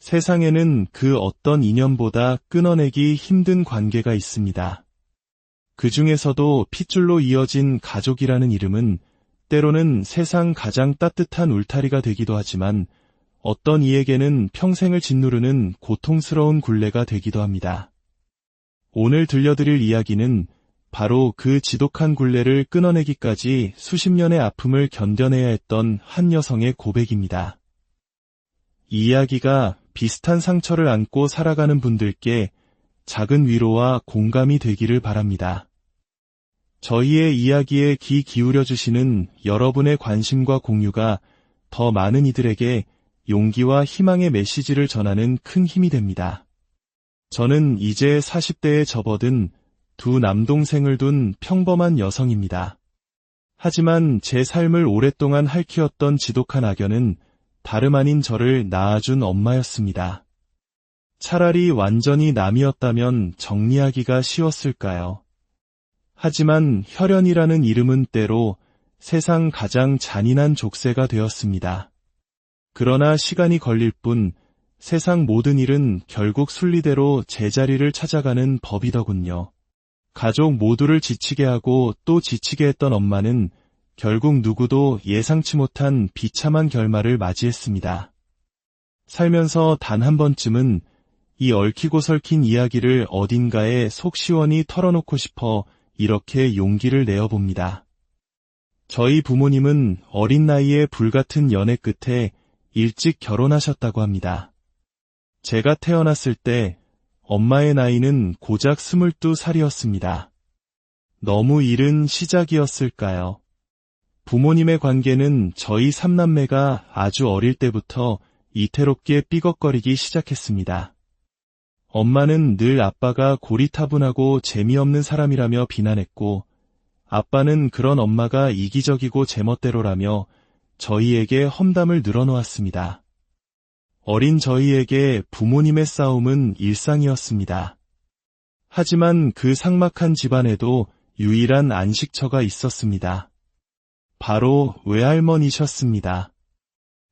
세상에는 그 어떤 인연보다 끊어내기 힘든 관계가 있습니다. 그 중에서도 핏줄로 이어진 가족이라는 이름은 때로는 세상 가장 따뜻한 울타리가 되기도 하지만 어떤 이에게는 평생을 짓누르는 고통스러운 굴레가 되기도 합니다. 오늘 들려드릴 이야기는 바로 그 지독한 굴레를 끊어내기까지 수십 년의 아픔을 견뎌내야 했던 한 여성의 고백입니다. 이 이야기가 비슷한 상처를 안고 살아가는 분들께 작은 위로와 공감이 되기를 바랍니다. 저희의 이야기에 귀 기울여 주시는 여러분의 관심과 공유가 더 많은 이들에게 용기와 희망의 메시지를 전하는 큰 힘이 됩니다. 저는 이제 40대에 접어든 두 남동생을 둔 평범한 여성입니다. 하지만 제 삶을 오랫동안 핥히었던 지독한 악연은 다름 아닌 저를 낳아준 엄마였습니다. 차라리 완전히 남이었다면 정리하기가 쉬웠을까요? 하지만 혈연이라는 이름은 때로 세상 가장 잔인한 족쇄가 되었습니다. 그러나 시간이 걸릴 뿐 세상 모든 일은 결국 순리대로 제자리를 찾아가는 법이더군요. 가족 모두를 지치게 하고 또 지치게 했던 엄마는 결국 누구도 예상치 못한 비참한 결말을 맞이했습니다. 살면서 단 한 번쯤은 이 얽히고 설킨 이야기를 어딘가에 속 시원히 털어놓고 싶어 이렇게 용기를 내어봅니다. 저희 부모님은 어린 나이에 불같은 연애 끝에 일찍 결혼하셨다고 합니다. 제가 태어났을 때 엄마의 나이는 고작 22살이었습니다. 너무 이른 시작이었을까요? 부모님의 관계는 저희 삼남매가 아주 어릴 때부터 이태롭게 삐걱거리기 시작했습니다. 엄마는 늘 아빠가 고리타분하고 재미없는 사람이라며 비난했고, 아빠는 그런 엄마가 이기적이고 제멋대로라며 저희에게 험담을 늘어놓았습니다. 어린 저희에게 부모님의 싸움은 일상이었습니다. 하지만 그 삭막한 집안에도 유일한 안식처가 있었습니다. 바로 외할머니셨습니다.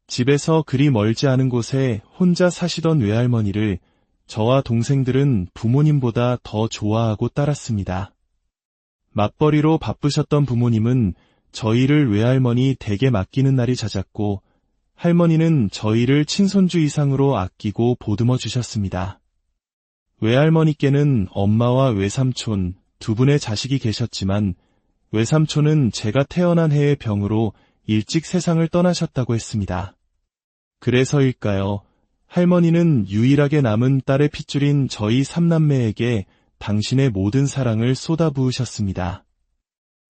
집에서 그리 멀지 않은 곳에 혼자 사시던 외할머니를 저와 동생들은 부모님보다 더 좋아하고 따랐습니다. 맞벌이로 바쁘셨던 부모님은 저희를 외할머니 댁에 맡기는 날이 잦았고, 할머니는 저희를 친손주 이상으로 아끼고 보듬어 주셨습니다. 외할머니께는 엄마와 외삼촌 두 분의 자식이 계셨지만 외삼촌은 제가 태어난 해의 병으로 일찍 세상을 떠나셨다고 했습니다. 그래서일까요? 할머니는 유일하게 남은 딸의 핏줄인 저희 삼남매에게 당신의 모든 사랑을 쏟아부으셨습니다.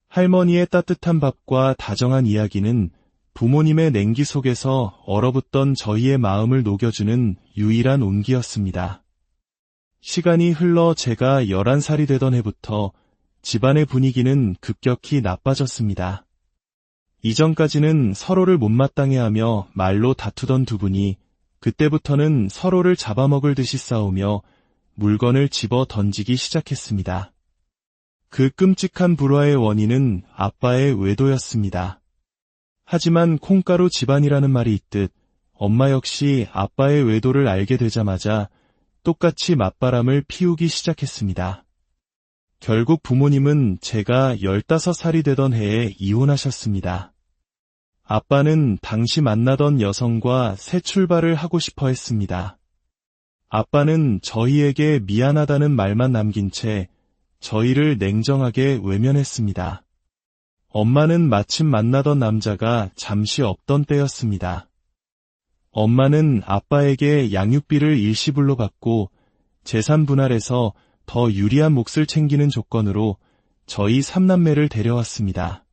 할머니의 따뜻한 밥과 다정한 이야기는 부모님의 냉기 속에서 얼어붙던 저희의 마음을 녹여주는 유일한 온기였습니다. 시간이 흘러 제가 11살이 되던 해부터 집안의 분위기는 급격히 나빠졌습니다. 이전까지는 서로를 못마땅해하며 말로 다투던 두 분이 그때부터는 서로를 잡아먹을 듯이 싸우며 물건을 집어 던지기 시작했습니다. 그 끔찍한 불화의 원인은 아빠의 외도였습니다. 하지만 콩가루 집안이라는 말이 있듯 엄마 역시 아빠의 외도를 알게 되자마자 똑같이 맞바람을 피우기 시작했습니다. 결국 부모님은 제가 15살이 되던 해에 이혼하셨습니다. 아빠는 당시 만나던 여성과 새 출발을 하고 싶어 했습니다. 아빠는 저희에게 미안하다는 말만 남긴 채 저희를 냉정하게 외면했습니다. 엄마는 마침 만나던 남자가 잠시 없던 때였습니다. 엄마는 아빠에게 양육비를 일시불로 받고 재산 분할해서 더 유리한 몫을 챙기는 조건으로 저희 삼남매를 데려왔습니다.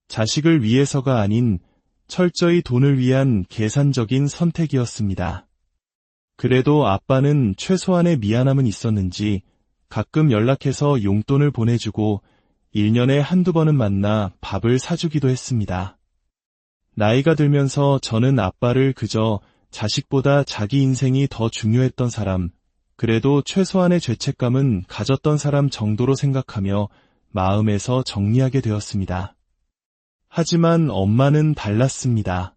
자식을 위해서가 아닌 철저히 돈을 위한 계산적인 선택이었습니다. 그래도 아빠는 최소한의 미안함은 있었는지 가끔 연락해서 용돈을 보내주고 1년에 한두 번은 만나 밥을 사주기도 했습니다. 나이가 들면서 저는 아빠를 그저 자식보다 자기 인생이 더 중요했던 사람, 그래도 최소한의 죄책감은 가졌던 사람 정도로 생각하며 마음에서 정리하게 되었습니다. 하지만 엄마는 달랐습니다.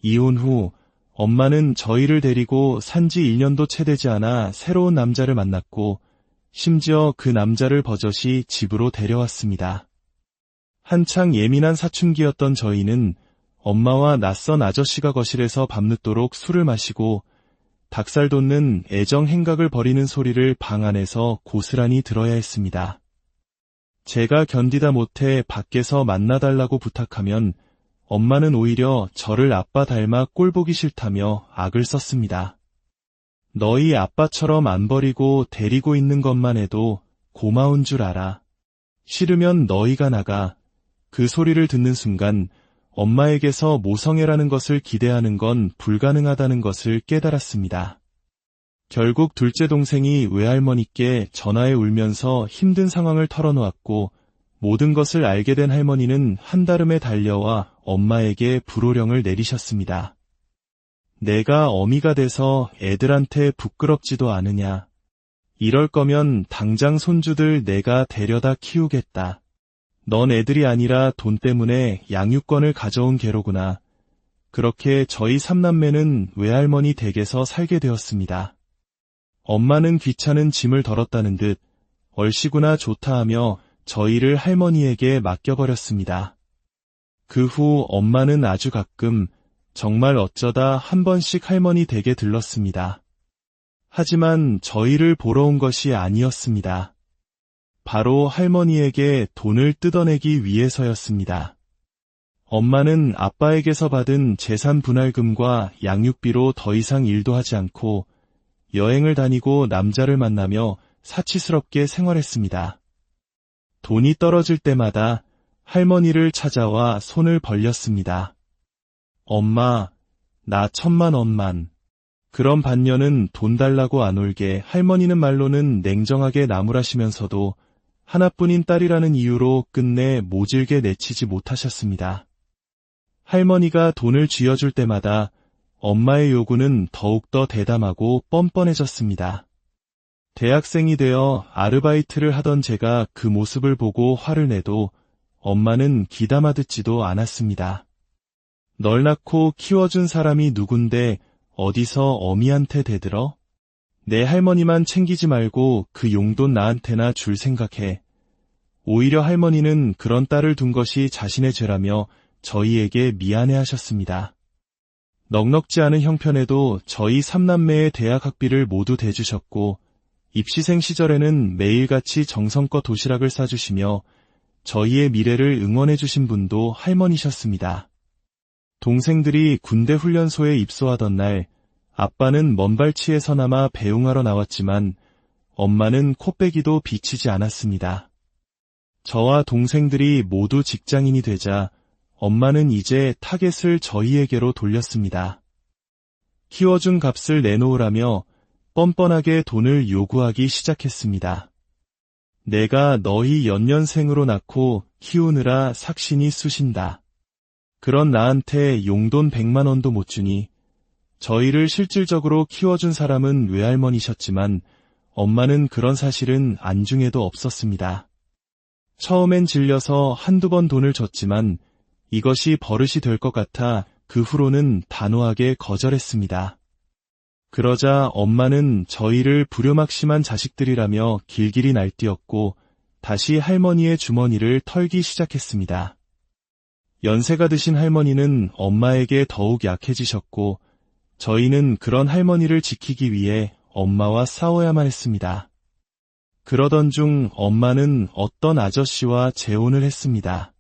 이혼 후 엄마는 저희를 데리고 산지 1년도 채 되지 않아 새로운 남자를 만났고 심지어 그 남자를 버젓이 집으로 데려왔습니다. 한창 예민한 사춘기였던 저희는 엄마와 낯선 아저씨가 거실에서 밤늦도록 술을 마시고 닭살 돋는 애정 행각을 벌이는 소리를 방 안에서 고스란히 들어야 했습니다. 제가 견디다 못해 밖에서 만나달라고 부탁하면 엄마는 오히려 저를 아빠 닮아 꼴보기 싫다며 악을 썼습니다. 너희 아빠처럼 안 버리고 데리고 있는 것만 해도 고마운 줄 알아. 싫으면 너희가 나가. 그 소리를 듣는 순간 엄마에게서 모성애라는 것을 기대하는 건 불가능하다는 것을 깨달았습니다. 결국 둘째 동생이 외할머니께 전화해 울면서 힘든 상황을 털어놓았고 모든 것을 알게 된 할머니는 한달음에 달려와 엄마에게 불호령을 내리셨습니다. 내가 어미가 돼서 애들한테 부끄럽지도 않으냐. 이럴 거면 당장 손주들 내가 데려다 키우겠다. 넌 애들이 아니라 돈 때문에 양육권을 가져온 개로구나. 그렇게 저희 삼남매는 외할머니 댁에서 살게 되었습니다. 엄마는 귀찮은 짐을 덜었다는 듯 얼씨구나 좋다 하며 저희를 할머니에게 맡겨버렸습니다. 그 후 엄마는 아주 가끔 정말 어쩌다 한 번씩 할머니 댁에 들렀습니다. 하지만 저희를 보러 온 것이 아니었습니다. 바로 할머니에게 돈을 뜯어내기 위해서였습니다. 엄마는 아빠에게서 받은 재산 분할금과 양육비로 더 이상 일도 하지 않고 여행을 다니고 남자를 만나며 사치스럽게 생활했습니다. 돈이 떨어질 때마다 할머니를 찾아와 손을 벌렸습니다. 엄마, 나 1000만 원만. 그런 반년은 돈 달라고 안 올게 할머니는 말로는 냉정하게 나무라시면서도 하나뿐인 딸이라는 이유로 끝내 모질게 내치지 못하셨습니다. 할머니가 돈을 쥐어줄 때마다 엄마의 요구는 더욱더 대담하고 뻔뻔해졌습니다. 대학생이 되어 아르바이트를 하던 제가 그 모습을 보고 화를 내도 엄마는 귀담아 듣지도 않았습니다. 널 낳고 키워준 사람이 누군데 어디서 어미한테 대들어? 내 할머니만 챙기지 말고 그 용돈 나한테나 줄 생각해. 오히려 할머니는 그런 딸을 둔 것이 자신의 죄라며 저희에게 미안해하셨습니다. 넉넉지 않은 형편에도 저희 삼남매의 대학 학비를 모두 대주셨고 입시생 시절에는 매일같이 정성껏 도시락을 싸주시며 저희의 미래를 응원해주신 분도 할머니셨습니다. 동생들이 군대 훈련소에 입소하던 날 아빠는 먼발치에서나마 배웅하러 나왔지만 엄마는 코빼기도 비치지 않았습니다. 저와 동생들이 모두 직장인이 되자 엄마는 이제 타겟을 저희에게로 돌렸습니다. 키워준 값을 내놓으라며 뻔뻔하게 돈을 요구하기 시작했습니다. 내가 너희 연년생으로 낳고 키우느라 삭신이 쑤신다. 그런 나한테 용돈 100만 원도 못 주니 저희를 실질적으로 키워준 사람은 외할머니셨지만 엄마는 그런 사실은 안중에도 없었습니다. 처음엔 질려서 한두 번 돈을 줬지만 이것이 버릇이 될 것 같아 그 후로는 단호하게 거절했습니다. 그러자 엄마는 저희를 불효막심한 자식들이라며 길길이 날뛰었고 다시 할머니의 주머니를 털기 시작했습니다. 연세가 드신 할머니는 엄마에게 더욱 약해지셨고 저희는 그런 할머니를 지키기 위해 엄마와 싸워야만 했습니다. 그러던 중 엄마는 어떤 아저씨와 재혼을 했습니다.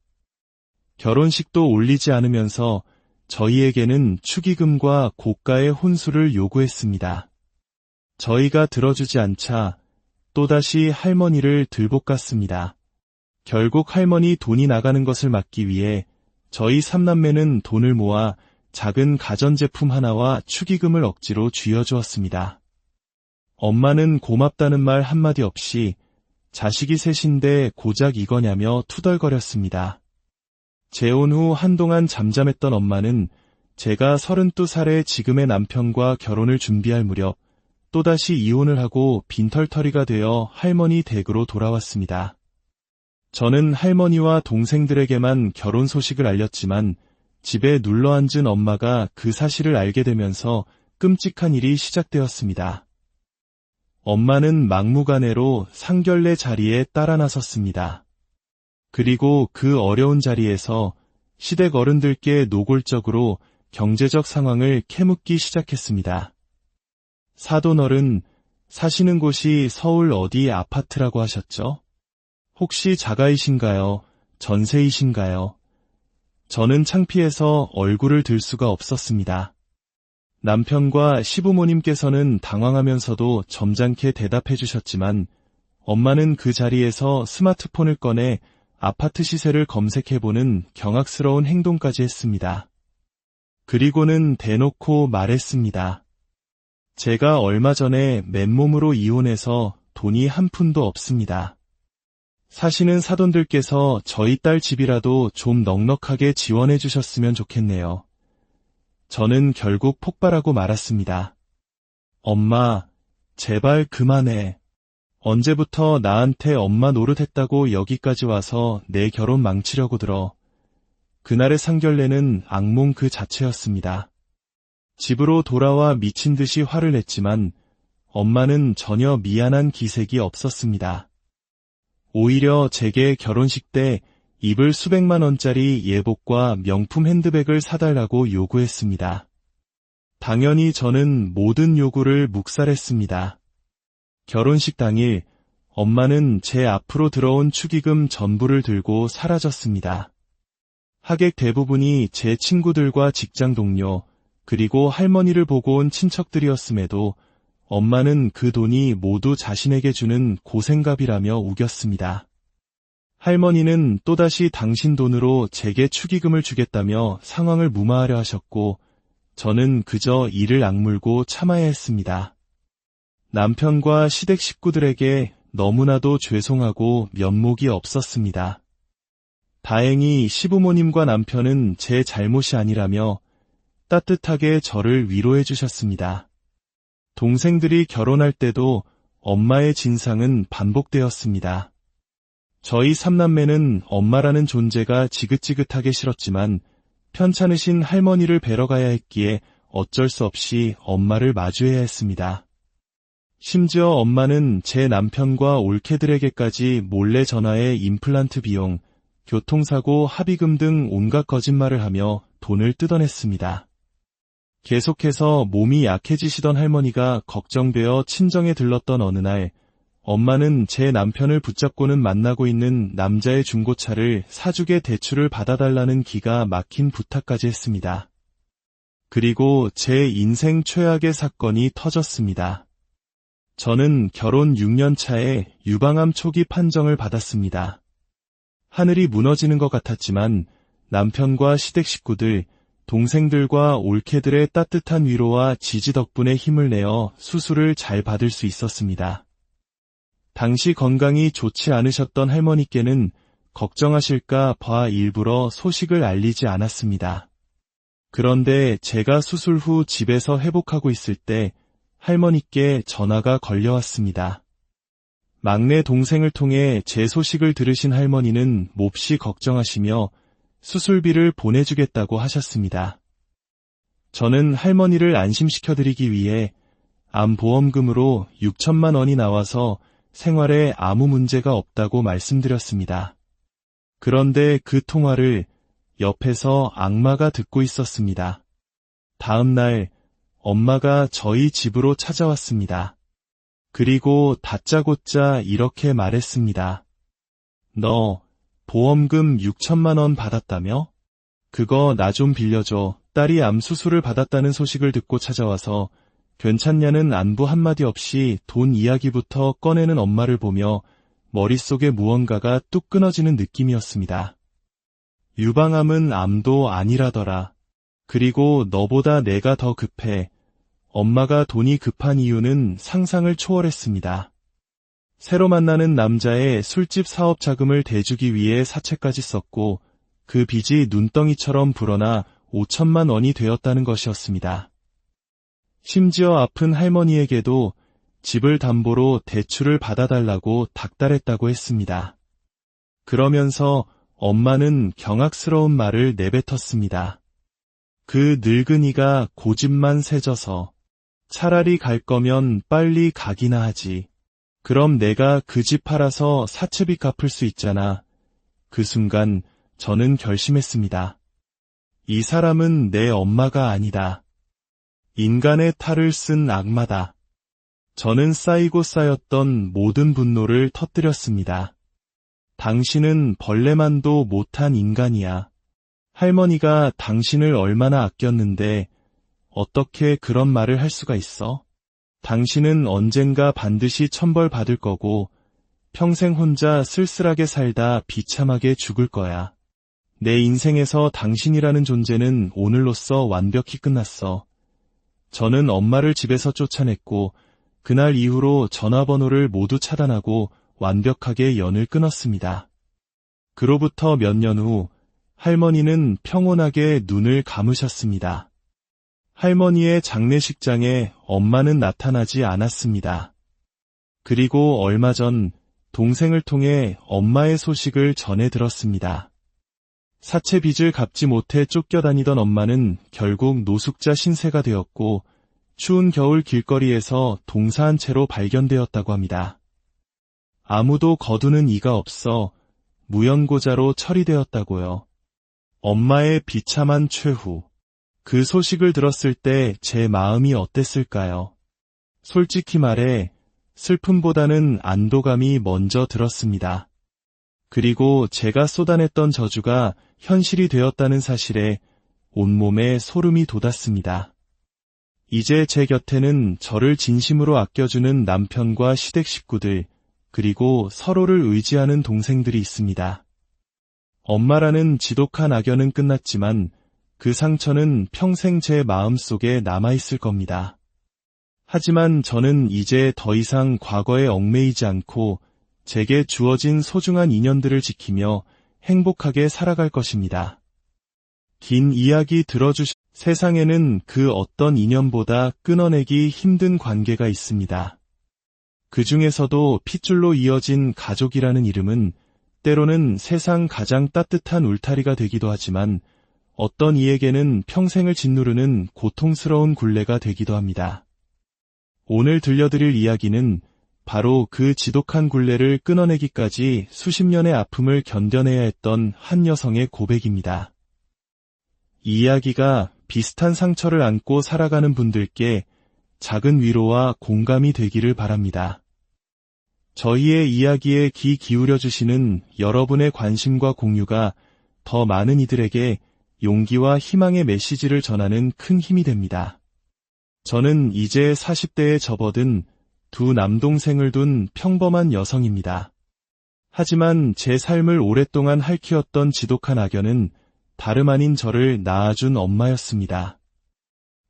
결혼식도 올리지 않으면서 저희에게는 축의금과 고가의 혼수를 요구했습니다. 저희가 들어주지 않자 또다시 할머니를 들볶았습니다. 결국 할머니 돈이 나가는 것을 막기 위해 저희 삼남매는 돈을 모아 작은 가전제품 하나와 축의금을 억지로 쥐어주었습니다. 엄마는 고맙다는 말 한마디 없이 자식이 셋인데 고작 이거냐며 투덜거렸습니다. 재혼 후 한동안 잠잠했던 엄마는 제가 32살의 지금의 남편과 결혼을 준비할 무렵 또다시 이혼을 하고 빈털터리가 되어 할머니 댁으로 돌아왔습니다. 저는 할머니와 동생들에게만 결혼 소식을 알렸지만 집에 눌러앉은 엄마가 그 사실을 알게 되면서 끔찍한 일이 시작되었습니다. 엄마는 막무가내로 상견례 자리에 따라 나섰습니다. 그리고 그 어려운 자리에서 시댁 어른들께 노골적으로 경제적 상황을 캐묻기 시작했습니다. 사돈어른, 사시는 곳이 서울 어디 아파트라고 하셨죠? 혹시 자가이신가요? 전세이신가요? 저는 창피해서 얼굴을 들 수가 없었습니다. 남편과 시부모님께서는 당황하면서도 점잖게 대답해 주셨지만 엄마는 그 자리에서 스마트폰을 꺼내 아파트 시세를 검색해보는 경악스러운 행동까지 했습니다. 그리고는 대놓고 말했습니다. 제가 얼마 전에 맨몸으로 이혼해서 돈이 한 푼도 없습니다. 사시는 사돈들께서 저희 딸 집이라도 좀 넉넉하게 지원해 주셨으면 좋겠네요. 저는 결국 폭발하고 말았습니다. 엄마, 제발 그만해. 언제부터 나한테 엄마 노릇했다고 여기까지 와서 내 결혼 망치려고 들어. 그날의 상견례는 악몽 그 자체였습니다. 집으로 돌아와 미친 듯이 화를 냈지만 엄마는 전혀 미안한 기색이 없었습니다. 오히려 제게 결혼식 때 입을 수백만 원짜리 예복과 명품 핸드백을 사달라고 요구했습니다. 당연히 저는 모든 요구를 묵살했습니다. 결혼식 당일 엄마는 제 앞으로 들어온 축의금 전부를 들고 사라졌습니다. 하객 대부분이 제 친구들과 직장 동료, 그리고 할머니를 보고 온 친척들이었음에도 엄마는 그 돈이 모두 자신에게 주는 고생갑이라며 우겼습니다. 할머니는 또다시 당신 돈으로 제게 축의금을 주겠다며 상황을 무마하려 하셨고 저는 그저 이를 악물고 참아야 했습니다. 남편과 시댁 식구들에게 너무나도 죄송하고 면목이 없었습니다. 다행히 시부모님과 남편은 제 잘못이 아니라며 따뜻하게 저를 위로해 주셨습니다. 동생들이 결혼할 때도 엄마의 진상은 반복되었습니다. 저희 삼남매는 엄마라는 존재가 지긋지긋하게 싫었지만 편찮으신 할머니를 뵈러 가야 했기에 어쩔 수 없이 엄마를 마주해야 했습니다. 심지어 엄마는 제 남편과 올케들에게까지 몰래 전화해 임플란트 비용, 교통사고 합의금 등 온갖 거짓말을 하며 돈을 뜯어냈습니다. 계속해서 몸이 약해지시던 할머니가 걱정되어 친정에 들렀던 어느 날 엄마는 제 남편을 붙잡고는 만나고 있는 남자의 중고차를 사주게 대출을 받아달라는 기가 막힌 부탁까지 했습니다. 그리고 제 인생 최악의 사건이 터졌습니다. 저는 결혼 6년 차에 유방암 초기 판정을 받았습니다. 하늘이 무너지는 것 같았지만 남편과 시댁 식구들, 동생들과 올케들의 따뜻한 위로와 지지 덕분에 힘을 내어 수술을 잘 받을 수 있었습니다. 당시 건강이 좋지 않으셨던 할머니께는 걱정하실까 봐 일부러 소식을 알리지 않았습니다. 그런데 제가 수술 후 집에서 회복하고 있을 때 할머니께 전화가 걸려왔습니다. 막내 동생을 통해 제 소식을 들으신 할머니는 몹시 걱정하시며 수술비를 보내주겠다고 하셨습니다. 저는 할머니를 안심시켜드리기 위해 암보험금으로 6천만 원이 나와서 생활에 아무 문제가 없다고 말씀드렸습니다. 그런데 그 통화를 옆에서 악마가 듣고 있었습니다. 다음 날 엄마가 저희 집으로 찾아왔습니다. 그리고 다짜고짜 이렇게 말했습니다. 너 보험금 6천만 원 받았다며? 그거 나 좀 빌려줘. 딸이 암 수술을 받았다는 소식을 듣고 찾아와서 괜찮냐는 안부 한마디 없이 돈 이야기부터 꺼내는 엄마를 보며 머릿속에 무언가가 뚝 끊어지는 느낌이었습니다. 유방암은 암도 아니라더라. 그리고 너보다 내가 더 급해. 엄마가 돈이 급한 이유는 상상을 초월했습니다. 새로 만나는 남자의 술집 사업 자금을 대주기 위해 사채까지 썼고 그 빚이 눈덩이처럼 불어나 5천만 원이 되었다는 것이었습니다. 심지어 아픈 할머니에게도 집을 담보로 대출을 받아달라고 닥달했다고 했습니다. 그러면서 엄마는 경악스러운 말을 내뱉었습니다. 그 늙은이가 고집만 세져서 차라리 갈 거면 빨리 가기나 하지. 그럼 내가 그 집 팔아서 사채비 갚을 수 있잖아. 그 순간 저는 결심했습니다. 이 사람은 내 엄마가 아니다. 인간의 탈을 쓴 악마다. 저는 쌓이고 쌓였던 모든 분노를 터뜨렸습니다. 당신은 벌레만도 못한 인간이야. 할머니가 당신을 얼마나 아꼈는데 어떻게 그런 말을 할 수가 있어? 당신은 언젠가 반드시 천벌 받을 거고 평생 혼자 쓸쓸하게 살다 비참하게 죽을 거야. 내 인생에서 당신이라는 존재는 오늘로써 완벽히 끝났어. 저는 엄마를 집에서 쫓아냈고 그날 이후로 전화번호를 모두 차단하고 완벽하게 연을 끊었습니다. 그로부터 몇 년 후 할머니는 평온하게 눈을 감으셨습니다. 할머니의 장례식장에 엄마는 나타나지 않았습니다. 그리고 얼마 전 동생을 통해 엄마의 소식을 전해 들었습니다. 사채 빚을 갚지 못해 쫓겨다니던 엄마는 결국 노숙자 신세가 되었고 추운 겨울 길거리에서 동사한 채로 발견되었다고 합니다. 아무도 거두는 이가 없어 무연고자로 처리되었다고요. 엄마의 비참한 최후. 그 소식을 들었을 때 제 마음이 어땠을까요? 솔직히 말해 슬픔보다는 안도감이 먼저 들었습니다. 그리고 제가 쏟아냈던 저주가 현실이 되었다는 사실에 온몸에 소름이 돋았습니다. 이제 제 곁에는 저를 진심으로 아껴주는 남편과 시댁 식구들, 그리고 서로를 의지하는 동생들이 있습니다. 엄마라는 지독한 악연은 끝났지만 그 상처는 평생 제 마음속에 남아있을 겁니다. 하지만 저는 이제 더 이상 과거에 얽매이지 않고 제게 주어진 소중한 인연들을 지키며 행복하게 살아갈 것입니다. 긴 이야기 세상에는 그 어떤 인연보다 끊어내기 힘든 관계가 있습니다. 그 중에서도 핏줄로 이어진 가족이라는 이름은 때로는 세상 가장 따뜻한 울타리가 되기도 하지만 어떤 이에게는 평생을 짓누르는 고통스러운 굴레가 되기도 합니다. 오늘 들려드릴 이야기는 바로 그 지독한 굴레를 끊어내기까지 수십 년의 아픔을 견뎌내야 했던 한 여성의 고백입니다. 이 이야기가 비슷한 상처를 안고 살아가는 분들께 작은 위로와 공감이 되기를 바랍니다. 저희의 이야기에 귀 기울여주시는 여러분의 관심과 공유가 더 많은 이들에게 용기와 희망의 메시지를 전하는 큰 힘이 됩니다. 저는 이제 40대에 접어든 두 남동생을 둔 평범한 여성입니다. 하지만 제 삶을 오랫동안 핥히었던 지독한 악연은 다름 아닌 저를 낳아준 엄마였습니다.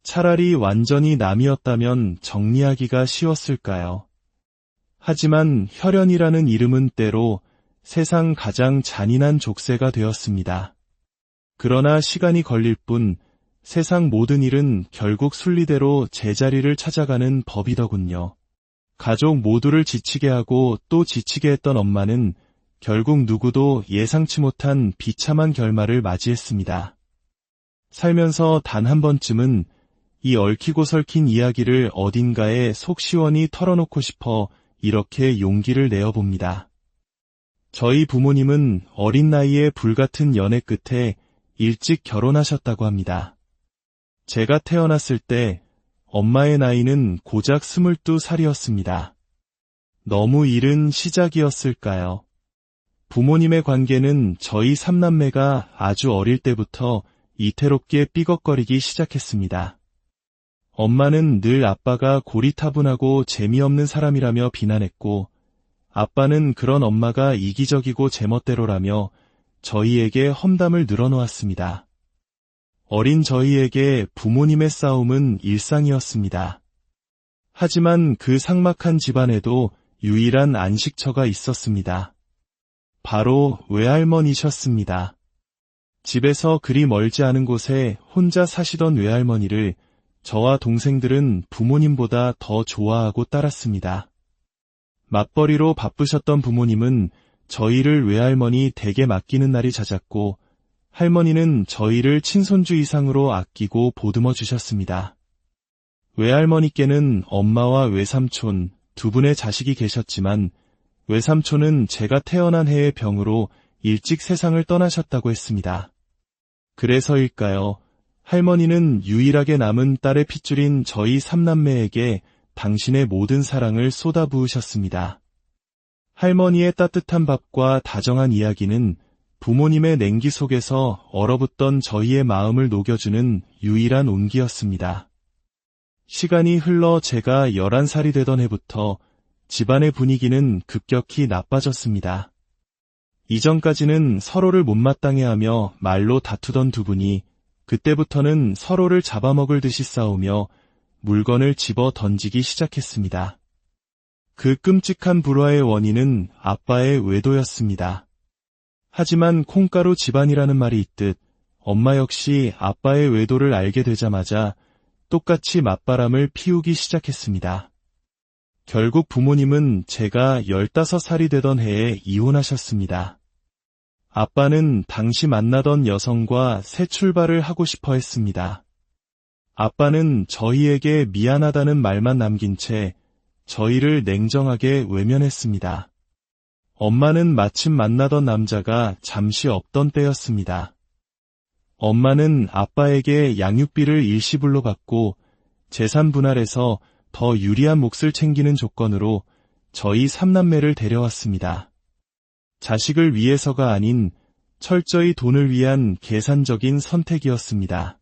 차라리 완전히 남이었다면 정리하기가 쉬웠을까요? 하지만 혈연이라는 이름은 때로 세상 가장 잔인한 족쇄가 되었습니다. 그러나 시간이 걸릴 뿐 세상 모든 일은 결국 순리대로 제자리를 찾아가는 법이더군요. 가족 모두를 지치게 하고 또 지치게 했던 엄마는 결국 누구도 예상치 못한 비참한 결말을 맞이했습니다. 살면서 단 한 번쯤은 이 얽히고 설킨 이야기를 어딘가에 속 시원히 털어놓고 싶어 이렇게 용기를 내어봅니다. 저희 부모님은 어린 나이에 불같은 연애 끝에 일찍 결혼하셨다고 합니다. 제가 태어났을 때 엄마의 나이는 고작 22살이었습니다. 너무 이른 시작이었을까요? 부모님의 관계는 저희 삼남매가 아주 어릴 때부터 이태롭게 삐걱거리기 시작했습니다. 엄마는 늘 아빠가 고리타분하고 재미없는 사람이라며 비난했고, 아빠는 그런 엄마가 이기적이고 제멋대로라며 저희에게 험담을 늘어놓았습니다. 어린 저희에게 부모님의 싸움은 일상이었습니다. 하지만 그 삭막한 집안에도 유일한 안식처가 있었습니다. 바로 외할머니셨습니다. 집에서 그리 멀지 않은 곳에 혼자 사시던 외할머니를 저와 동생들은 부모님보다 더 좋아하고 따랐습니다. 맞벌이로 바쁘셨던 부모님은 저희를 외할머니 댁에 맡기는 날이 잦았고, 할머니는 저희를 친손주 이상으로 아끼고 보듬어 주셨습니다. 외할머니께는 엄마와 외삼촌 두 분의 자식이 계셨지만 외삼촌은 제가 태어난 해의 병으로 일찍 세상을 떠나셨다고 했습니다. 그래서일까요? 할머니는 유일하게 남은 딸의 핏줄인 저희 삼남매에게 당신의 모든 사랑을 쏟아부으셨습니다. 할머니의 따뜻한 밥과 다정한 이야기는 부모님의 냉기 속에서 얼어붙던 저희의 마음을 녹여주는 유일한 온기였습니다. 시간이 흘러 제가 11살이 되던 해부터 집안의 분위기는 급격히 나빠졌습니다. 이전까지는 서로를 못마땅해하며 말로 다투던 두 분이 그때부터는 서로를 잡아먹을 듯이 싸우며 물건을 집어 던지기 시작했습니다. 그 끔찍한 불화의 원인은 아빠의 외도였습니다. 하지만 콩가루 집안이라는 말이 있듯 엄마 역시 아빠의 외도를 알게 되자마자 똑같이 맞바람을 피우기 시작했습니다. 결국 부모님은 제가 15살이 되던 해에 이혼하셨습니다. 아빠는 당시 만나던 여성과 새 출발을 하고 싶어 했습니다. 아빠는 저희에게 미안하다는 말만 남긴 채 저희를 냉정하게 외면했습니다. 엄마는 마침 만나던 남자가 잠시 없던 때였습니다. 엄마는 아빠에게 양육비를 일시불로 받고 재산 분할해서 더 유리한 몫을 챙기는 조건으로 저희 삼남매를 데려왔습니다. 자식을 위해서가 아닌 철저히 돈을 위한 계산적인 선택이었습니다.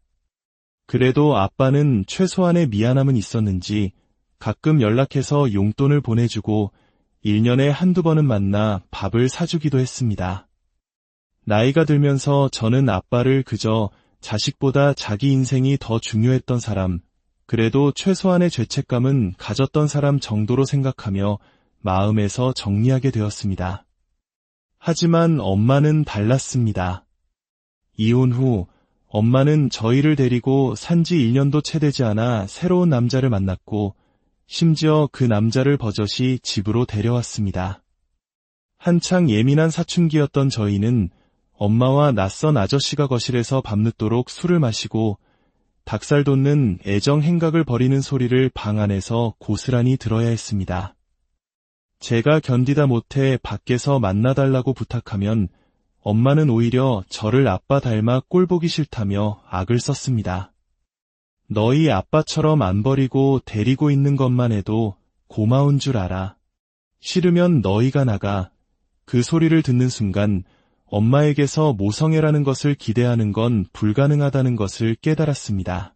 그래도 아빠는 최소한의 미안함은 있었는지 가끔 연락해서 용돈을 보내주고 1년에 한두 번은 만나 밥을 사주기도 했습니다. 나이가 들면서 저는 아빠를 그저 자식보다 자기 인생이 더 중요했던 사람, 그래도 최소한의 죄책감은 가졌던 사람 정도로 생각하며 마음에서 정리하게 되었습니다. 하지만 엄마는 달랐습니다. 이혼 후 엄마는 저희를 데리고 산지 1년도 채 되지 않아 새로운 남자를 만났고 심지어 그 남자를 버젓이 집으로 데려왔습니다. 한창 예민한 사춘기였던 저희는 엄마와 낯선 아저씨가 거실에서 밤늦도록 술을 마시고 닭살 돋는 애정 행각을 벌이는 소리를 방 안에서 고스란히 들어야 했습니다. 제가 견디다 못해 밖에서 만나달라고 부탁하면 엄마는 오히려 저를 아빠 닮아 꼴보기 싫다며 악을 썼습니다. 너희 아빠처럼 안 버리고 데리고 있는 것만 해도 고마운 줄 알아. 싫으면 너희가 나가. 그 소리를 듣는 순간 엄마에게서 모성애라는 것을 기대하는 건 불가능하다는 것을 깨달았습니다.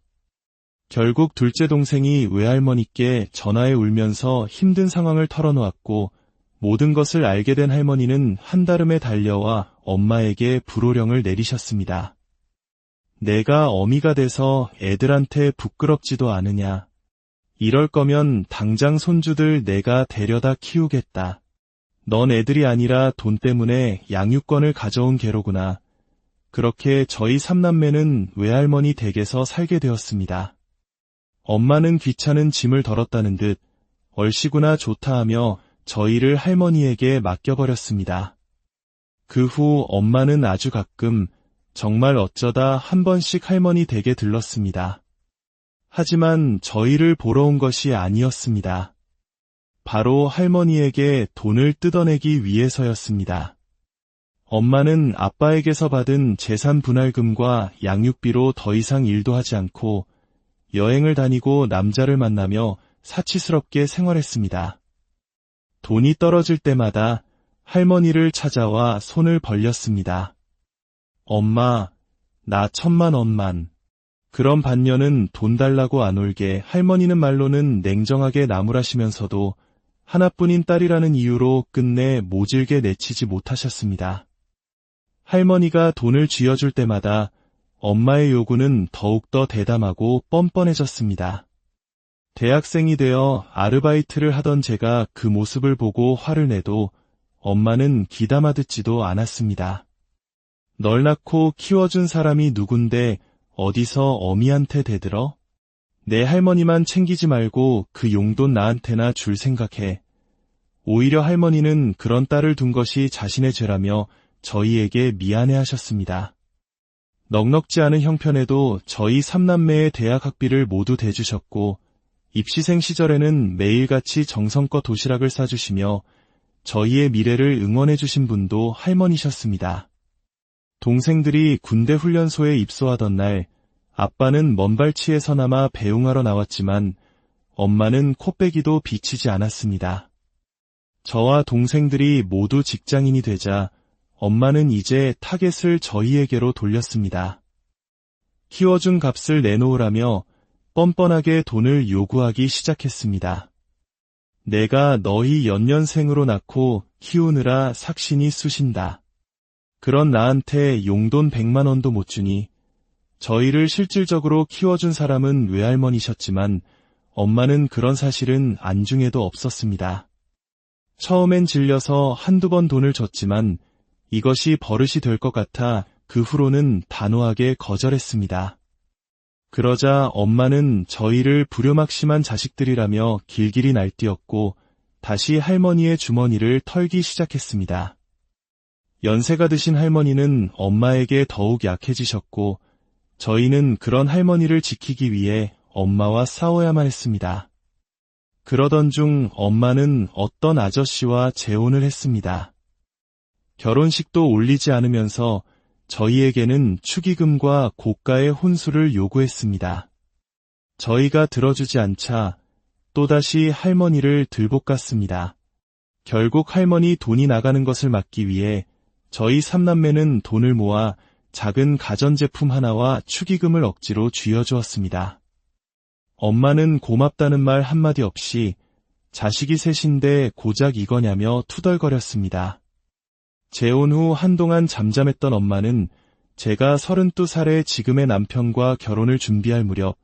결국 둘째 동생이 외할머니께 전화해 울면서 힘든 상황을 털어놓았고 모든 것을 알게 된 할머니는 한달음에 달려와 엄마에게 불호령을 내리셨습니다. 내가 어미가 돼서 애들한테 부끄럽지도 않으냐. 이럴 거면 당장 손주들 내가 데려다 키우겠다. 넌 애들이 아니라 돈 때문에 양육권을 가져온 개로구나. 그렇게 저희 삼남매는 외할머니 댁에서 살게 되었습니다. 엄마는 귀찮은 짐을 덜었다는 듯 얼씨구나 좋다 하며 저희를 할머니에게 맡겨버렸습니다. 그 후 엄마는 아주 가끔 정말 어쩌다 한 번씩 할머니 댁에 들렀습니다. 하지만 저희를 보러 온 것이 아니었습니다. 바로 할머니에게 돈을 뜯어내기 위해서였습니다. 엄마는 아빠에게서 받은 재산 분할금과 양육비로 더 이상 일도 하지 않고 여행을 다니고 남자를 만나며 사치스럽게 생활했습니다. 돈이 떨어질 때마다 할머니를 찾아와 손을 벌렸습니다. 엄마, 나 1000만 원만. 그런 반년은 돈 달라고 안 올게 할머니는 말로는 냉정하게 나무라시면서도 하나뿐인 딸이라는 이유로 끝내 모질게 내치지 못하셨습니다. 할머니가 돈을 쥐어줄 때마다 엄마의 요구는 더욱더 대담하고 뻔뻔해졌습니다. 대학생이 되어 아르바이트를 하던 제가 그 모습을 보고 화를 내도 엄마는 귀담아 듣지도 않았습니다. 널 낳고 키워준 사람이 누군데 어디서 어미한테 대들어? 내 할머니만 챙기지 말고 그 용돈 나한테나 줄 생각해. 오히려 할머니는 그런 딸을 둔 것이 자신의 죄라며 저희에게 미안해하셨습니다. 넉넉지 않은 형편에도 저희 3남매의 대학 학비를 모두 대주셨고 입시생 시절에는 매일같이 정성껏 도시락을 싸주시며 저희의 미래를 응원해주신 분도 할머니셨습니다. 동생들이 군대 훈련소에 입소하던 날 아빠는 먼발치에서나마 배웅하러 나왔지만 엄마는 코빼기도 비치지 않았습니다. 저와 동생들이 모두 직장인이 되자 엄마는 이제 타겟을 저희에게로 돌렸습니다. 키워준 값을 내놓으라며 뻔뻔하게 돈을 요구하기 시작했습니다. 내가 너희 연년생으로 낳고 키우느라 삭신이 쑤신다. 그런 나한테 용돈 100만 원도 못 주니 저희를 실질적으로 키워준 사람은 외할머니셨지만 엄마는 그런 사실은 안중에도 없었습니다. 처음엔 질려서 한두 번 돈을 줬지만 이것이 버릇이 될 것 같아 그 후로는 단호하게 거절했습니다. 그러자 엄마는 저희를 불효막심한 자식들이라며 길길이 날뛰었고 다시 할머니의 주머니를 털기 시작했습니다. 연세가 드신 할머니는 엄마에게 더욱 약해지셨고 저희는 그런 할머니를 지키기 위해 엄마와 싸워야만 했습니다. 그러던 중 엄마는 어떤 아저씨와 재혼을 했습니다. 결혼식도 올리지 않으면서 저희에게는 축의금과 고가의 혼수를 요구했습니다. 저희가 들어주지 않자 또다시 할머니를 들볶았습니다. 결국 할머니 돈이 나가는 것을 막기 위해 저희 3남매는 돈을 모아 작은 가전제품 하나와 축의금을 억지로 쥐어주었습니다. 엄마는 고맙다는 말 한마디 없이 자식이 셋인데 고작 이거냐며 투덜거렸습니다. 재혼 후 한동안 잠잠했던 엄마는 제가 32살의 지금의 남편과 결혼을 준비할 무렵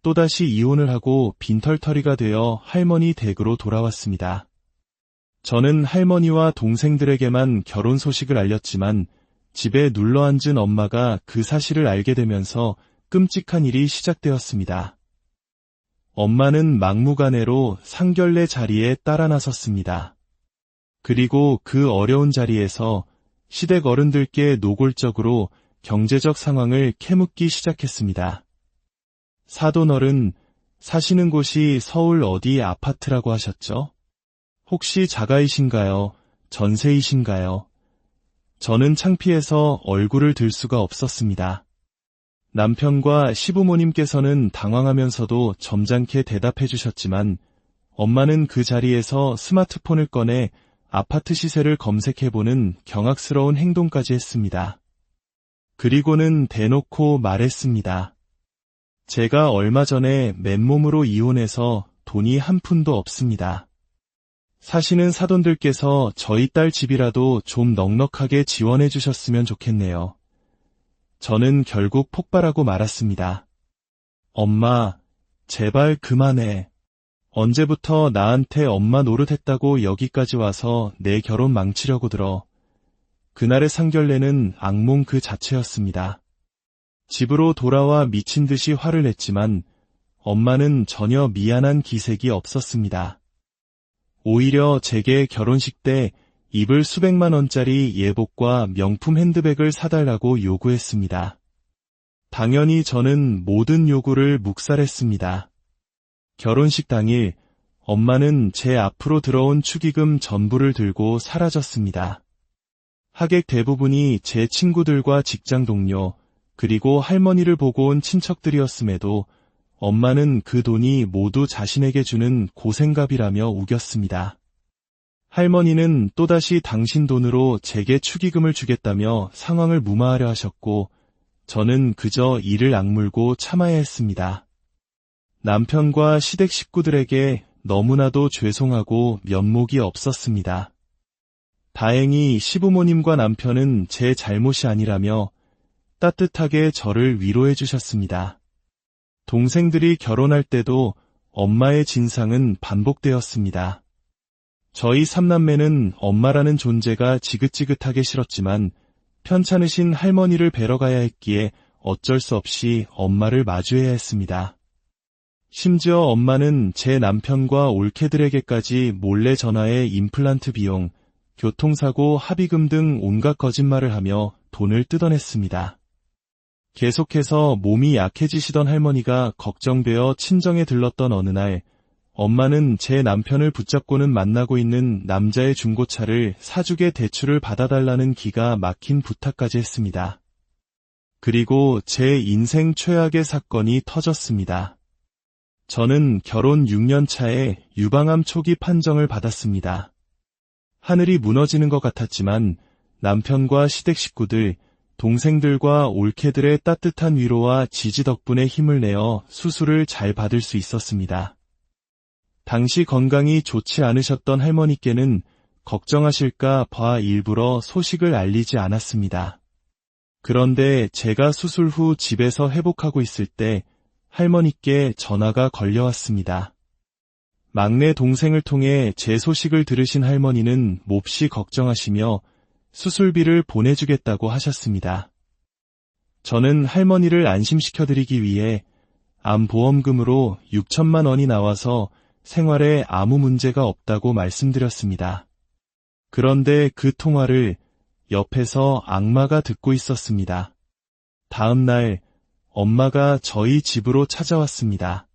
또다시 이혼을 하고 빈털터리가 되어 할머니 댁으로 돌아왔습니다. 저는 할머니와 동생들에게만 결혼 소식을 알렸지만 집에 눌러앉은 엄마가 그 사실을 알게 되면서 끔찍한 일이 시작되었습니다. 엄마는 막무가내로 상견례 자리에 따라 나섰습니다. 그리고 그 어려운 자리에서 시댁 어른들께 노골적으로 경제적 상황을 캐묻기 시작했습니다. 사돈어른, 사시는 곳이 서울 어디 아파트라고 하셨죠? 혹시 자가이신가요? 전세이신가요? 저는 창피해서 얼굴을 들 수가 없었습니다. 남편과 시부모님께서는 당황하면서도 점잖게 대답해 주셨지만 엄마는 그 자리에서 스마트폰을 꺼내 아파트 시세를 검색해보는 경악스러운 행동까지 했습니다. 그리고는 대놓고 말했습니다. 제가 얼마 전에 맨몸으로 이혼해서 돈이 한 푼도 없습니다. 사시는 사돈들께서 저희 딸 집이라도 좀 넉넉하게 지원해 주셨으면 좋겠네요. 저는 결국 폭발하고 말았습니다. 엄마, 제발 그만해. 언제부터 나한테 엄마 노릇했다고 여기까지 와서 내 결혼 망치려고 들어. 그날의 상견례는 악몽 그 자체였습니다. 집으로 돌아와 미친 듯이 화를 냈지만 엄마는 전혀 미안한 기색이 없었습니다. 오히려 제게 결혼식 때 입을 수백만 원짜리 예복과 명품 핸드백을 사달라고 요구했습니다. 당연히 저는 모든 요구를 묵살했습니다. 결혼식 당일 엄마는 제 앞으로 들어온 축의금 전부를 들고 사라졌습니다. 하객 대부분이 제 친구들과 직장 동료 그리고 할머니를 보고 온 친척들이었음에도 엄마는 그 돈이 모두 자신에게 주는 고생갑이라며 우겼습니다. 할머니는 또다시 당신 돈으로 제게 축의금을 주겠다며 상황을 무마하려 하셨고 저는 그저 이를 악물고 참아야 했습니다. 남편과 시댁 식구들에게 너무나도 죄송하고 면목이 없었습니다. 다행히 시부모님과 남편은 제 잘못이 아니라며 따뜻하게 저를 위로해 주셨습니다. 동생들이 결혼할 때도 엄마의 진상은 반복되었습니다. 저희 3남매는 엄마라는 존재가 지긋지긋하게 싫었지만 편찮으신 할머니를 뵈러 가야 했기에 어쩔 수 없이 엄마를 마주해야 했습니다. 심지어 엄마는 제 남편과 올케들에게까지 몰래 전화해 임플란트 비용, 교통사고 합의금 등 온갖 거짓말을 하며 돈을 뜯어냈습니다. 계속해서 몸이 약해지시던 할머니가 걱정되어 친정에 들렀던 어느 날, 엄마는 제 남편을 붙잡고는 만나고 있는 남자의 중고차를 사주게 대출을 받아달라는 기가 막힌 부탁까지 했습니다. 그리고 제 인생 최악의 사건이 터졌습니다. 저는 결혼 6년 차에 유방암 초기 판정을 받았습니다. 하늘이 무너지는 것 같았지만 남편과 시댁 식구들, 동생들과 올케들의 따뜻한 위로와 지지 덕분에 힘을 내어 수술을 잘 받을 수 있었습니다. 당시 건강이 좋지 않으셨던 할머니께는 걱정하실까 봐 일부러 소식을 알리지 않았습니다. 그런데 제가 수술 후 집에서 회복하고 있을 때 할머니께 전화가 걸려왔습니다. 막내 동생을 통해 제 소식을 들으신 할머니는 몹시 걱정하시며 수술비를 보내주겠다고 하셨습니다. 저는 할머니를 안심시켜드리기 위해 암보험금으로 6천만 원이 나와서 생활에 아무 문제가 없다고 말씀드렸습니다. 그런데 그 통화를 옆에서 악마가 듣고 있었습니다. 다음 날 엄마가 저희 집으로 찾아왔습니다.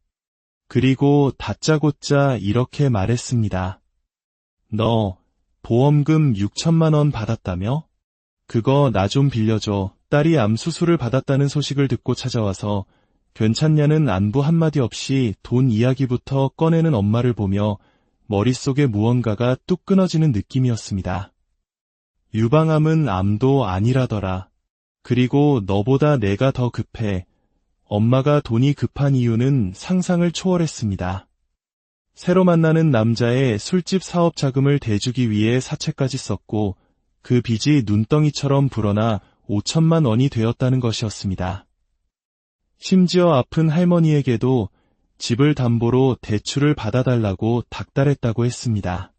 그리고 다짜고짜 이렇게 말했습니다. 너 보험금 6천만 원 받았다며? 그거 나 좀 빌려줘. 딸이 암 수술을 받았다는 소식을 듣고 찾아와서 괜찮냐는 안부 한마디 없이 돈 이야기부터 꺼내는 엄마를 보며 머릿속에 무언가가 뚝 끊어지는 느낌이었습니다. 유방암은 암도 아니라더라. 그리고 너보다 내가 더 급해. 엄마가 돈이 급한 이유는 상상을 초월했습니다. 새로 만나는 남자의 술집 사업 자금을 대주기 위해 사채까지 썼고 그 빚이 눈덩이처럼 불어나 5천만 원이 되었다는 것이었습니다. 심지어 아픈 할머니에게도 집을 담보로 대출을 받아달라고 닥달했다고 했습니다.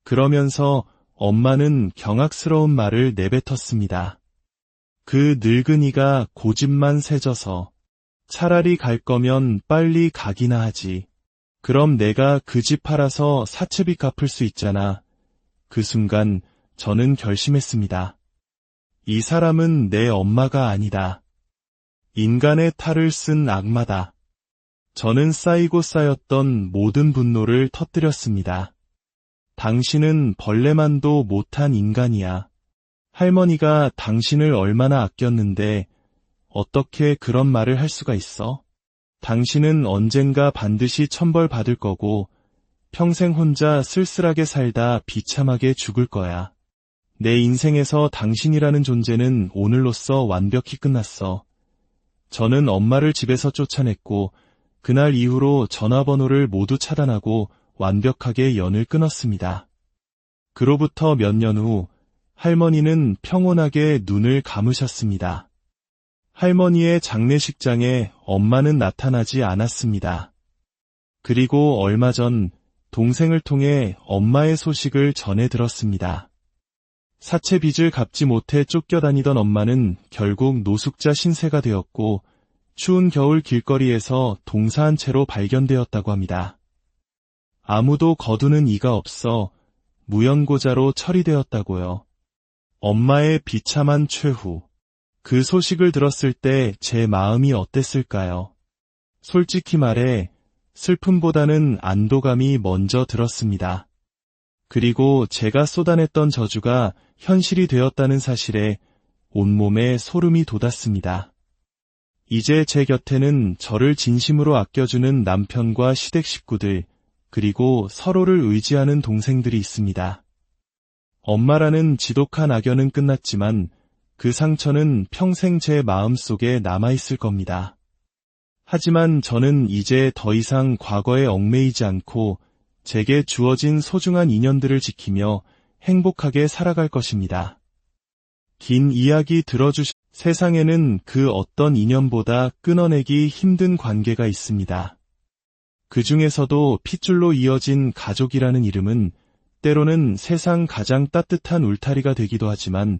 그러면서 엄마는 경악스러운 말을 내뱉었습니다. 그 늙은이가 고집만 세져서 차라리 갈 거면 빨리 가기나 하지. 그럼 내가 그 집 팔아서 사채비 갚을 수 있잖아. 그 순간 저는 결심했습니다. 이 사람은 내 엄마가 아니다. 인간의 탈을 쓴 악마다. 저는 쌓이고 쌓였던 모든 분노를 터뜨렸습니다. 당신은 벌레만도 못한 인간이야. 할머니가 당신을 얼마나 아꼈는데 어떻게 그런 말을 할 수가 있어? 당신은 언젠가 반드시 천벌 받을 거고 평생 혼자 쓸쓸하게 살다 비참하게 죽을 거야. 내 인생에서 당신이라는 존재는 오늘로써 완벽히 끝났어. 저는 엄마를 집에서 쫓아냈고 그날 이후로 전화번호를 모두 차단하고 완벽하게 연을 끊었습니다. 그로부터 몇 년 후 할머니는 평온하게 눈을 감으셨습니다. 할머니의 장례식장에 엄마는 나타나지 않았습니다. 그리고 얼마 전 동생을 통해 엄마의 소식을 전해 들었습니다. 사채 빚을 갚지 못해 쫓겨다니던 엄마는 결국 노숙자 신세가 되었고 추운 겨울 길거리에서 동사한 채로 발견되었다고 합니다. 아무도 거두는 이가 없어 무연고자로 처리되었다고요. 엄마의 비참한 최후. 그 소식을 들었을 때 제 마음이 어땠을까요? 솔직히 말해 슬픔보다는 안도감이 먼저 들었습니다. 그리고 제가 쏟아냈던 저주가 현실이 되었다는 사실에 온몸에 소름이 돋았습니다. 이제 제 곁에는 저를 진심으로 아껴주는 남편과 시댁 식구들, 그리고 서로를 의지하는 동생들이 있습니다. 엄마라는 지독한 악연은 끝났지만 그 상처는 평생 제 마음속에 남아있을 겁니다. 하지만 저는 이제 더 이상 과거에 얽매이지 않고 제게 주어진 소중한 인연들을 지키며 행복하게 살아갈 것입니다. 긴 이야기 세상에는 그 어떤 인연보다 끊어내기 힘든 관계가 있습니다. 그 중에서도 핏줄로 이어진 가족이라는 이름은 때로는 세상 가장 따뜻한 울타리가 되기도 하지만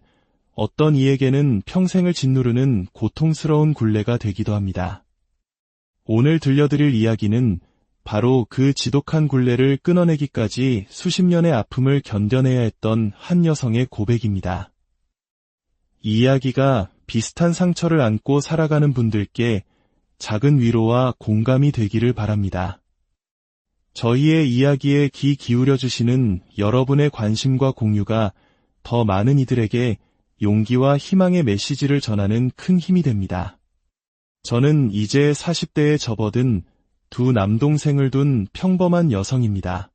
어떤 이에게는 평생을 짓누르는 고통스러운 굴레가 되기도 합니다. 오늘 들려드릴 이야기는 바로 그 지독한 굴레를 끊어내기까지 수십 년의 아픔을 견뎌내야 했던 한 여성의 고백입니다. 이 이야기가 비슷한 상처를 안고 살아가는 분들께 작은 위로와 공감이 되기를 바랍니다. 저희의 이야기에 귀 기울여 주시는 여러분의 관심과 공유가 더 많은 이들에게 용기와 희망의 메시지를 전하는 큰 힘이 됩니다. 저는 이제 40대에 접어든 두 남동생을 둔 평범한 여성입니다.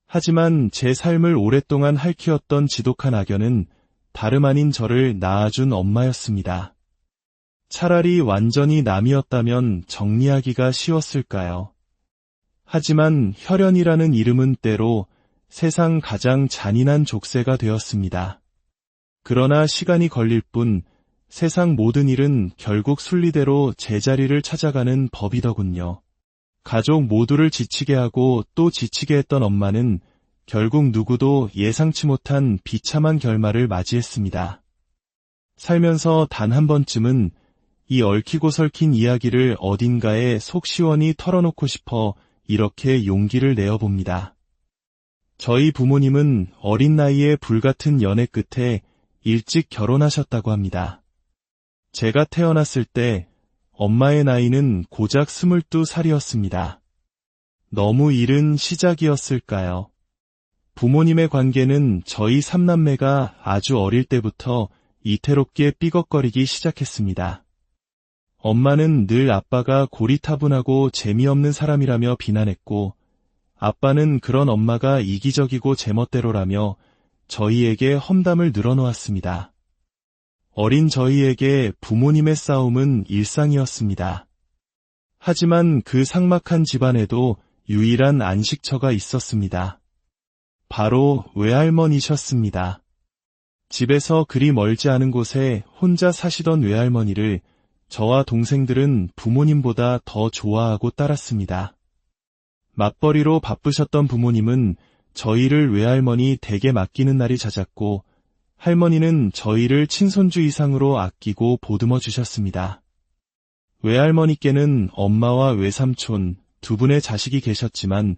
하지만 제 삶을 오랫동안 핥히었던 지독한 악연은 다름 아닌 저를 낳아준 엄마였습니다. 차라리 완전히 남이었다면 정리하기가 쉬웠을까요? 하지만 혈연이라는 이름은 때로 세상 가장 잔인한 족쇄가 되었습니다. 그러나 시간이 걸릴 뿐 세상 모든 일은 결국 순리대로 제자리를 찾아가는 법이더군요. 가족 모두를 지치게 하고 또 지치게 했던 엄마는 결국 누구도 예상치 못한 비참한 결말을 맞이했습니다. 살면서 단 한 번쯤은 이 얽히고 설킨 이야기를 어딘가에 속 시원히 털어놓고 싶어 이렇게 용기를 내어봅니다. 저희 부모님은 어린 나이에 불같은 연애 끝에 일찍 결혼하셨다고 합니다. 제가 태어났을 때 엄마의 나이는 고작 22살이었습니다. 너무 이른 시작이었을까요? 부모님의 관계는 저희 3남매가 아주 어릴 때부터 이태롭게 삐걱거리기 시작했습니다. 엄마는 늘 아빠가 고리타분하고 재미없는 사람이라며 비난했고, 아빠는 그런 엄마가 이기적이고 제멋대로라며 저희에게 험담을 늘어놓았습니다. 어린 저희에게 부모님의 싸움은 일상이었습니다. 하지만 그 삭막한 집안에도 유일한 안식처가 있었습니다. 바로 외할머니셨습니다. 집에서 그리 멀지 않은 곳에 혼자 사시던 외할머니를 저와 동생들은 부모님보다 더 좋아하고 따랐습니다. 맞벌이로 바쁘셨던 부모님은 저희를 외할머니 댁에 맡기는 날이 잦았고, 할머니는 저희를 친손주 이상으로 아끼고 보듬어 주셨습니다. 외할머니께는 엄마와 외삼촌 두 분의 자식이 계셨지만,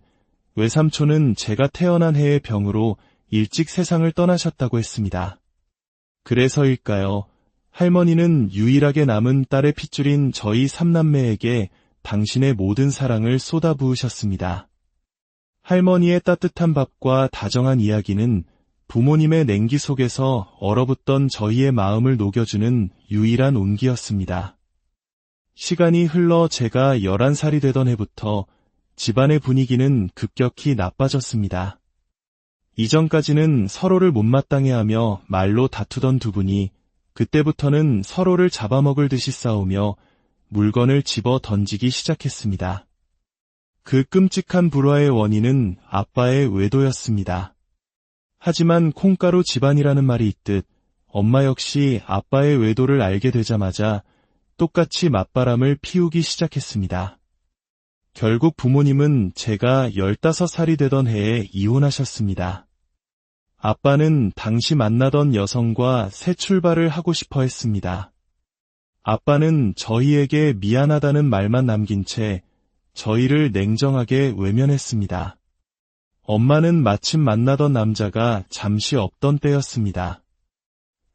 외삼촌은 제가 태어난 해의 병으로 일찍 세상을 떠나셨다고 했습니다. 그래서일까요? 할머니는 유일하게 남은 딸의 핏줄인 저희 3남매에게 당신의 모든 사랑을 쏟아부으셨습니다. 할머니의 따뜻한 밥과 다정한 이야기는 부모님의 냉기 속에서 얼어붙던 저희의 마음을 녹여주는 유일한 온기였습니다. 시간이 흘러 제가 11살이 되던 해부터 집안의 분위기는 급격히 나빠졌습니다. 이전까지는 서로를 못마땅해하며 말로 다투던 두 분이 그때부터는 서로를 잡아먹을 듯이 싸우며 물건을 집어 던지기 시작했습니다. 그 끔찍한 불화의 원인은 아빠의 외도였습니다. 하지만 콩가루 집안이라는 말이 있듯 엄마 역시 아빠의 외도를 알게 되자마자 똑같이 맞바람을 피우기 시작했습니다. 결국 부모님은 제가 15살이 되던 해에 이혼하셨습니다. 아빠는 당시 만나던 여성과 새 출발을 하고 싶어 했습니다. 아빠는 저희에게 미안하다는 말만 남긴 채 저희를 냉정하게 외면했습니다. 엄마는 마침 만나던 남자가 잠시 없던 때였습니다.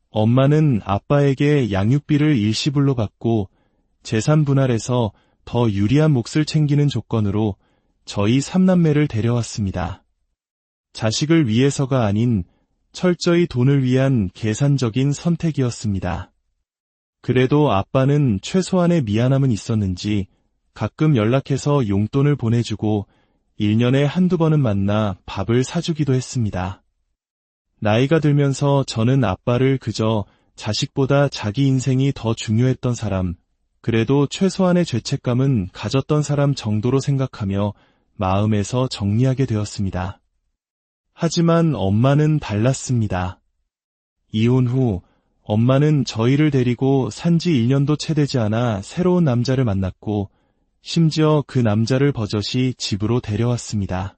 엄마는 아빠에게 양육비를 일시불로 받고 재산 분할해서 더 유리한 몫을 챙기는 조건으로 저희 3남매를 데려왔습니다. 자식을 위해서가 아닌 철저히 돈을 위한 계산적인 선택이었습니다. 그래도 아빠는 최소한의 미안함은 있었는지 가끔 연락해서 용돈을 보내주고 1년에 한두 번은 만나 밥을 사주기도 했습니다. 나이가 들면서 저는 아빠를 그저 자식보다 자기 인생이 더 중요했던 사람, 그래도 최소한의 죄책감은 가졌던 사람 정도로 생각하며 마음에서 정리하게 되었습니다. 하지만 엄마는 달랐습니다. 이혼 후 엄마는 저희를 데리고 산지 1년도 채 되지 않아 새로운 남자를 만났고 심지어 그 남자를 버젓이 집으로 데려왔습니다.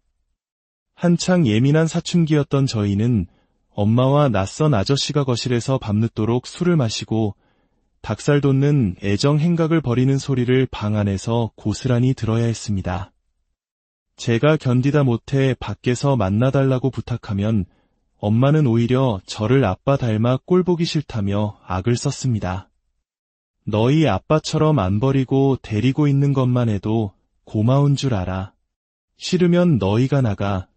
한창 예민한 사춘기였던 저희는 엄마와 낯선 아저씨가 거실에서 밤늦도록 술을 마시고 닭살 돋는 애정 행각을 벌이는 소리를 방 안에서 고스란히 들어야 했습니다. 제가 견디다 못해 밖에서 만나달라고 부탁하면 엄마는 오히려 저를 아빠 닮아 꼴보기 싫다며 악을 썼습니다. 너희 아빠처럼 안 버리고 데리고 있는 것만 해도 고마운 줄 알아. 싫으면 너희가 나가.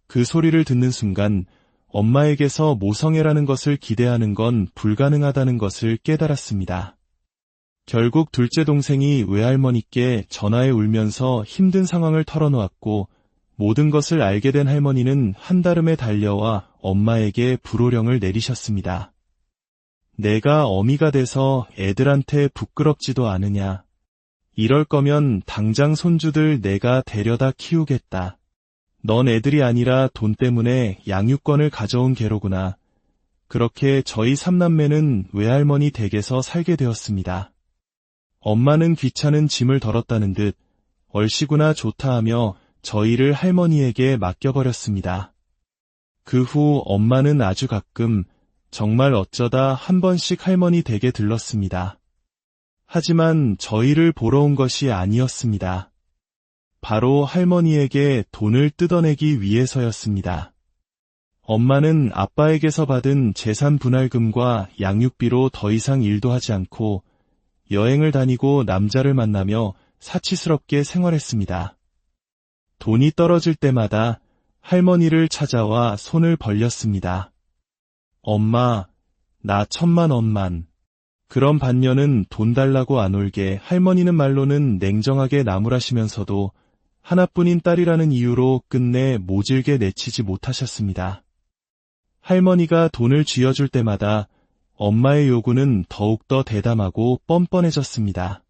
그 소리를 듣는 순간 엄마에게서 모성애라는 것을 기대하는 건 불가능하다는 것을 깨달았습니다. 결국 둘째 동생이 외할머니께 전화해 울면서 힘든 상황을 털어놓았고 모든 것을 알게 된 할머니는 한달음에 달려와 엄마에게 불호령을 내리셨습니다. 내가 어미가 돼서 애들한테 부끄럽지도 않으냐. 이럴 거면 당장 손주들 내가 데려다 키우겠다. 넌 애들이 아니라 돈 때문에 양육권을 가져온 개로구나. 그렇게 저희 삼남매는 외할머니 댁에서 살게 되었습니다. 엄마는 귀찮은 짐을 덜었다는 듯 얼씨구나 좋다 하며 저희를 할머니에게 맡겨버렸습니다. 그 후 엄마는 아주 가끔 정말 어쩌다 한 번씩 할머니 댁에 들렀습니다. 하지만 저희를 보러 온 것이 아니었습니다. 바로 할머니에게 돈을 뜯어내기 위해서였습니다. 엄마는 아빠에게서 받은 재산 분할금과 양육비로 더 이상 일도 하지 않고 여행을 다니고 남자를 만나며 사치스럽게 생활했습니다. 돈이 떨어질 때마다 할머니를 찾아와 손을 벌렸습니다. 엄마, 나 1000만 원만. 그런 반면은 돈 달라고 안 올게 할머니는 말로는 냉정하게 나무라시면서도 하나뿐인 딸이라는 이유로 끝내 모질게 내치지 못하셨습니다. 할머니가 돈을 쥐어줄 때마다 엄마의 요구는 더욱더 대담하고 뻔뻔해졌습니다.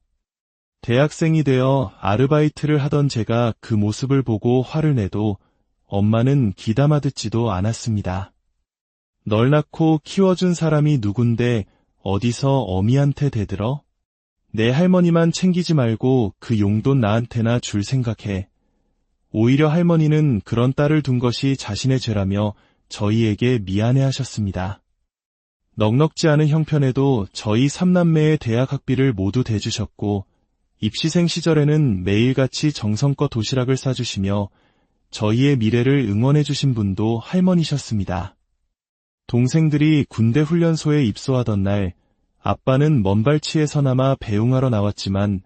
대학생이 되어 아르바이트를 하던 제가 그 모습을 보고 화를 내도 엄마는 귀담아 듣지도 않았습니다. 널 낳고 키워준 사람이 누군데 어디서 어미한테 대들어? 내 할머니만 챙기지 말고 그 용돈 나한테나 줄 생각해. 오히려 할머니는 그런 딸을 둔 것이 자신의 죄라며 저희에게 미안해하셨습니다. 넉넉지 않은 형편에도 저희 삼남매의 대학 학비를 모두 대주셨고 입시생 시절에는 매일같이 정성껏 도시락을 싸주시며 저희의 미래를 응원해주신 분도 할머니셨습니다. 동생들이 군대 훈련소에 입소하던 날 아빠는 먼발치에서나마 배웅하러 나왔지만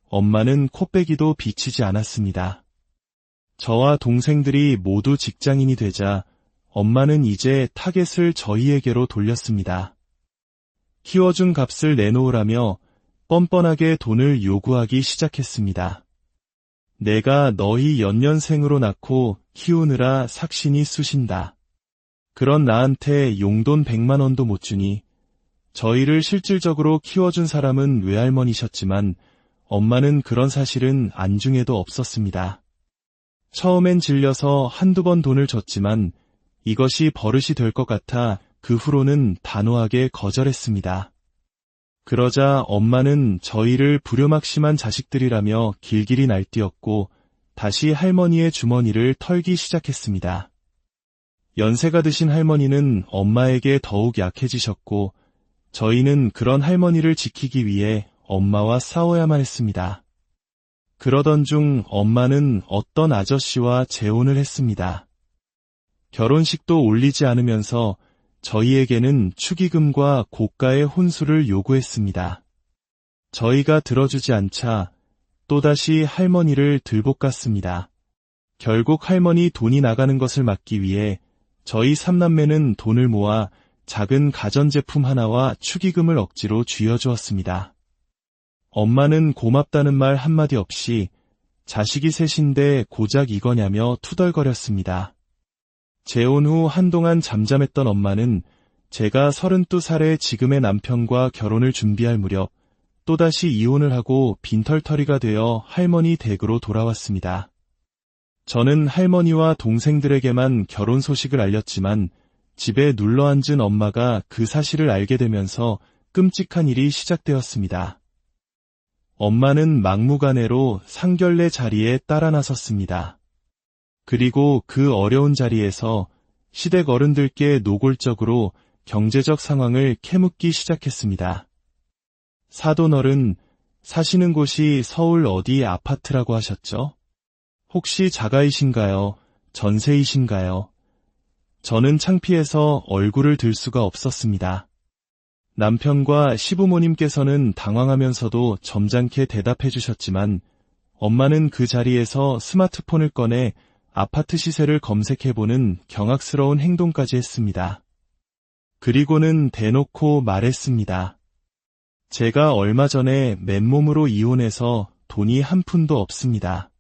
엄마는 코빼기도 비치지 않았습니다. 저와 동생들이 모두 직장인이 되자 엄마는 이제 타겟을 저희에게로 돌렸습니다. 키워준 값을 내놓으라며 뻔뻔하게 돈을 요구하기 시작했습니다. 내가 너희 연년생으로 낳고 키우느라 삭신이 쑤신다. 그런 나한테 용돈 100만 원도 못 주니 저희를 실질적으로 키워준 사람은 외할머니셨지만 엄마는 그런 사실은 안중에도 없었습니다. 처음엔 질려서 한두 번 돈을 줬지만 이것이 버릇이 될 것 같아 그 후로는 단호하게 거절했습니다. 그러자 엄마는 저희를 불효막심한 자식들이라며 길길이 날뛰었고 다시 할머니의 주머니를 털기 시작했습니다. 연세가 드신 할머니는 엄마에게 더욱 약해지셨고 저희는 그런 할머니를 지키기 위해 엄마와 싸워야만 했습니다. 그러던 중 엄마는 어떤 아저씨와 재혼을 했습니다. 결혼식도 올리지 않으면서 저희에게는 축의금과 고가의 혼수를 요구했습니다. 저희가 들어주지 않자 또다시 할머니를 들볶았습니다. 결국 할머니 돈이 나가는 것을 막기 위해 저희 삼남매는 돈을 모아 작은 가전제품 하나와 축의금을 억지로 쥐어주었습니다. 엄마는 고맙다는 말 한마디 없이 자식이 셋인데 고작 이거냐며 투덜거렸습니다. 재혼 후 한동안 잠잠했던 엄마는 제가 32살의 지금의 남편과 결혼을 준비할 무렵 또다시 이혼을 하고 빈털터리가 되어 할머니 댁으로 돌아왔습니다. 저는 할머니와 동생들에게만 결혼 소식을 알렸지만 집에 눌러앉은 엄마가 그 사실을 알게 되면서 끔찍한 일이 시작되었습니다. 엄마는 막무가내로 상견례 자리에 따라 나섰습니다. 그리고 그 어려운 자리에서 시댁 어른들께 노골적으로 경제적 상황을 캐묻기 시작했습니다. 사돈어른, 사시는 곳이 서울 어디 아파트라고 하셨죠? 혹시 자가이신가요? 전세이신가요? 저는 창피해서 얼굴을 들 수가 없었습니다. 남편과 시부모님께서는 당황하면서도 점잖게 대답해 주셨지만 엄마는 그 자리에서 스마트폰을 꺼내 아파트 시세를 검색해보는 경악스러운 행동까지 했습니다. 그리고는 대놓고 말했습니다. 제가 얼마 전에 맨몸으로 이혼해서 돈이 한 푼도 없습니다.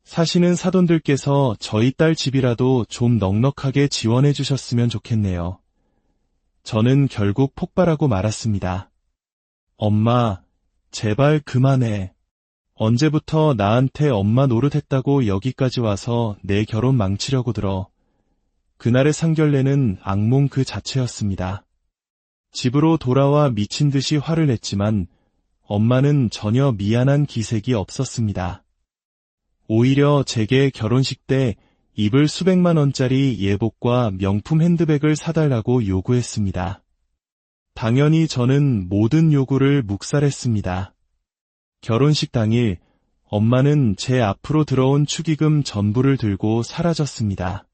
사시는 사돈들께서 저희 딸 집이라도 좀 넉넉하게 지원해 주셨으면 좋겠네요. 저는 결국 폭발하고 말았습니다. 엄마, 제발 그만해. 언제부터 나한테 엄마 노릇했다고 여기까지 와서 내 결혼 망치려고 들어. 그날의 상견례는 악몽 그 자체였습니다. 집으로 돌아와 미친 듯이 화를 냈지만 엄마는 전혀 미안한 기색이 없었습니다. 오히려 제게 결혼식 때 입을 수백만 원짜리 예복과 명품 핸드백을 사달라고 요구했습니다. 당연히 저는 모든 요구를 묵살했습니다. 결혼식 당일 엄마는 제 앞으로 들어온 축의금 전부를 들고 사라졌습니다.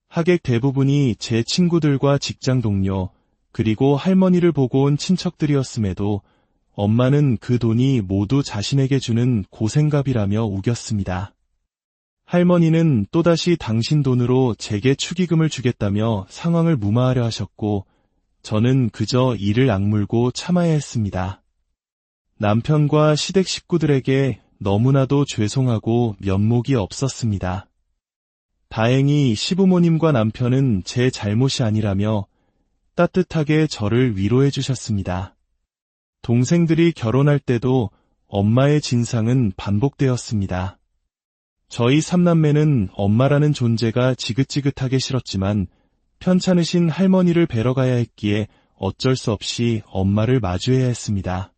하객 대부분이 제 친구들과 직장 동료, 그리고 할머니를 보고 온 친척들이었음에도 엄마는 그 돈이 모두 자신에게 주는 고생갑이라며 우겼습니다. 할머니는 또다시 당신 돈으로 제게 축의금을 주겠다며 상황을 무마하려 하셨고 저는 그저 이를 악물고 참아야 했습니다. 남편과 시댁 식구들에게 너무나도 죄송하고 면목이 없었습니다. 다행히 시부모님과 남편은 제 잘못이 아니라며 따뜻하게 저를 위로해 주셨습니다. 동생들이 결혼할 때도 엄마의 진상은 반복되었습니다. 저희 삼남매는 엄마라는 존재가 지긋지긋하게 싫었지만 편찮으신 할머니를 뵈러 가야 했기에 어쩔 수 없이 엄마를 마주해야 했습니다.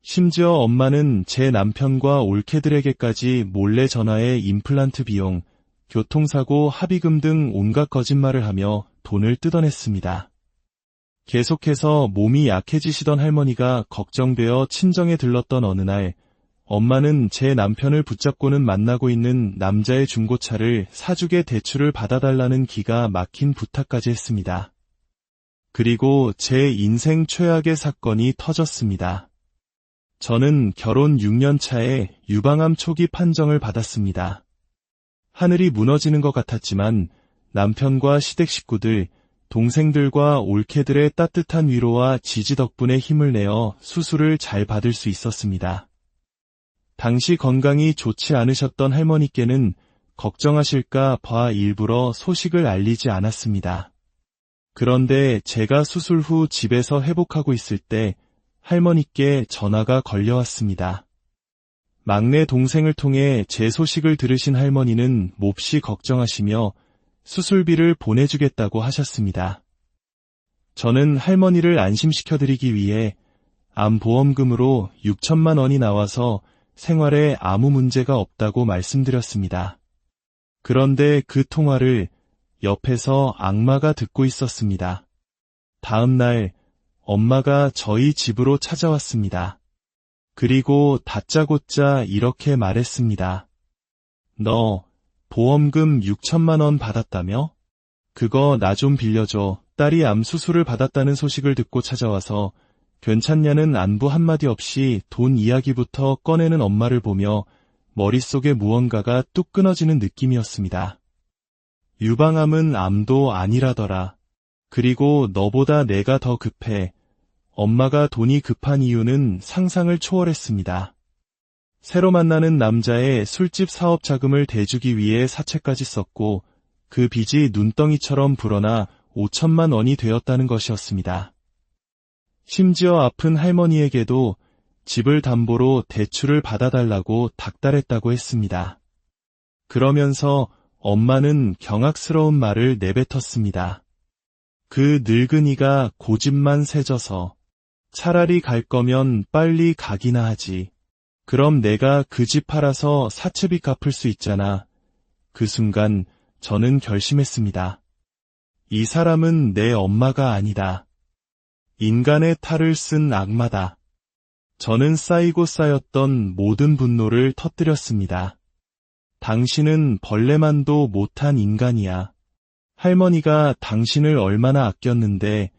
심지어 엄마는 제 남편과 올케들에게까지 몰래 전화해 임플란트 비용, 교통사고 합의금 등 온갖 거짓말을 하며 돈을 뜯어냈습니다. 계속해서 몸이 약해지시던 할머니가 걱정되어 친정에 들렀던 어느 날 엄마는 제 남편을 붙잡고는 만나고 있는 남자의 중고차를 사주게 대출을 받아달라는 기가 막힌 부탁까지 했습니다. 그리고 제 인생 최악의 사건이 터졌습니다. 저는 결혼 6년 차에 유방암 초기 판정을 받았습니다. 하늘이 무너지는 것 같았지만 남편과 시댁 식구들, 동생들과 올케들의 따뜻한 위로와 지지 덕분에 힘을 내어 수술을 잘 받을 수 있었습니다. 당시 건강이 좋지 않으셨던 할머니께는 걱정하실까 봐 일부러 소식을 알리지 않았습니다. 그런데 제가 수술 후 집에서 회복하고 있을 때 할머니께 전화가 걸려왔습니다. 막내 동생을 통해 제 소식을 들으신 할머니는 몹시 걱정하시며 수술비를 보내주겠다고 하셨습니다. 저는 할머니를 안심시켜드리기 위해 암보험금으로 6천만 원이 나와서 생활에 아무 문제가 없다고 말씀드렸습니다. 그런데 그 통화를 옆에서 악마가 듣고 있었습니다. 다음 날 엄마가 저희 집으로 찾아왔습니다. 그리고 다짜고짜 이렇게 말했습니다. 너 보험금 6천만 원 받았다며? 그거 나 좀 빌려줘. 딸이 암 수술을 받았다는 소식을 듣고 찾아와서 괜찮냐는 안부 한마디 없이 돈 이야기부터 꺼내는 엄마를 보며 머릿속에 무언가가 뚝 끊어지는 느낌이었습니다. 유방암은 암도 아니라더라. 그리고 너보다 내가 더 급해. 엄마가 돈이 급한 이유는 상상을 초월했습니다. 새로 만나는 남자의 술집 사업 자금을 대주기 위해 사채까지 썼고 그 빚이 눈덩이처럼 불어나 5천만 원이 되었다는 것이었습니다. 심지어 아픈 할머니에게도 집을 담보로 대출을 받아달라고 닥달했다고 했습니다. 그러면서 엄마는 경악스러운 말을 내뱉었습니다. 그 늙은이가 고집만 세져서 차라리 갈 거면 빨리 가기나 하지. 그럼 내가 그 집 팔아서 사채비 갚을 수 있잖아. 그 순간 저는 결심했습니다. 이 사람은 내 엄마가 아니다. 인간의 탈을 쓴 악마다. 저는 쌓이고 쌓였던 모든 분노를 터뜨렸습니다. 당신은 벌레만도 못한 인간이야. 할머니가 당신을 얼마나 아꼈는데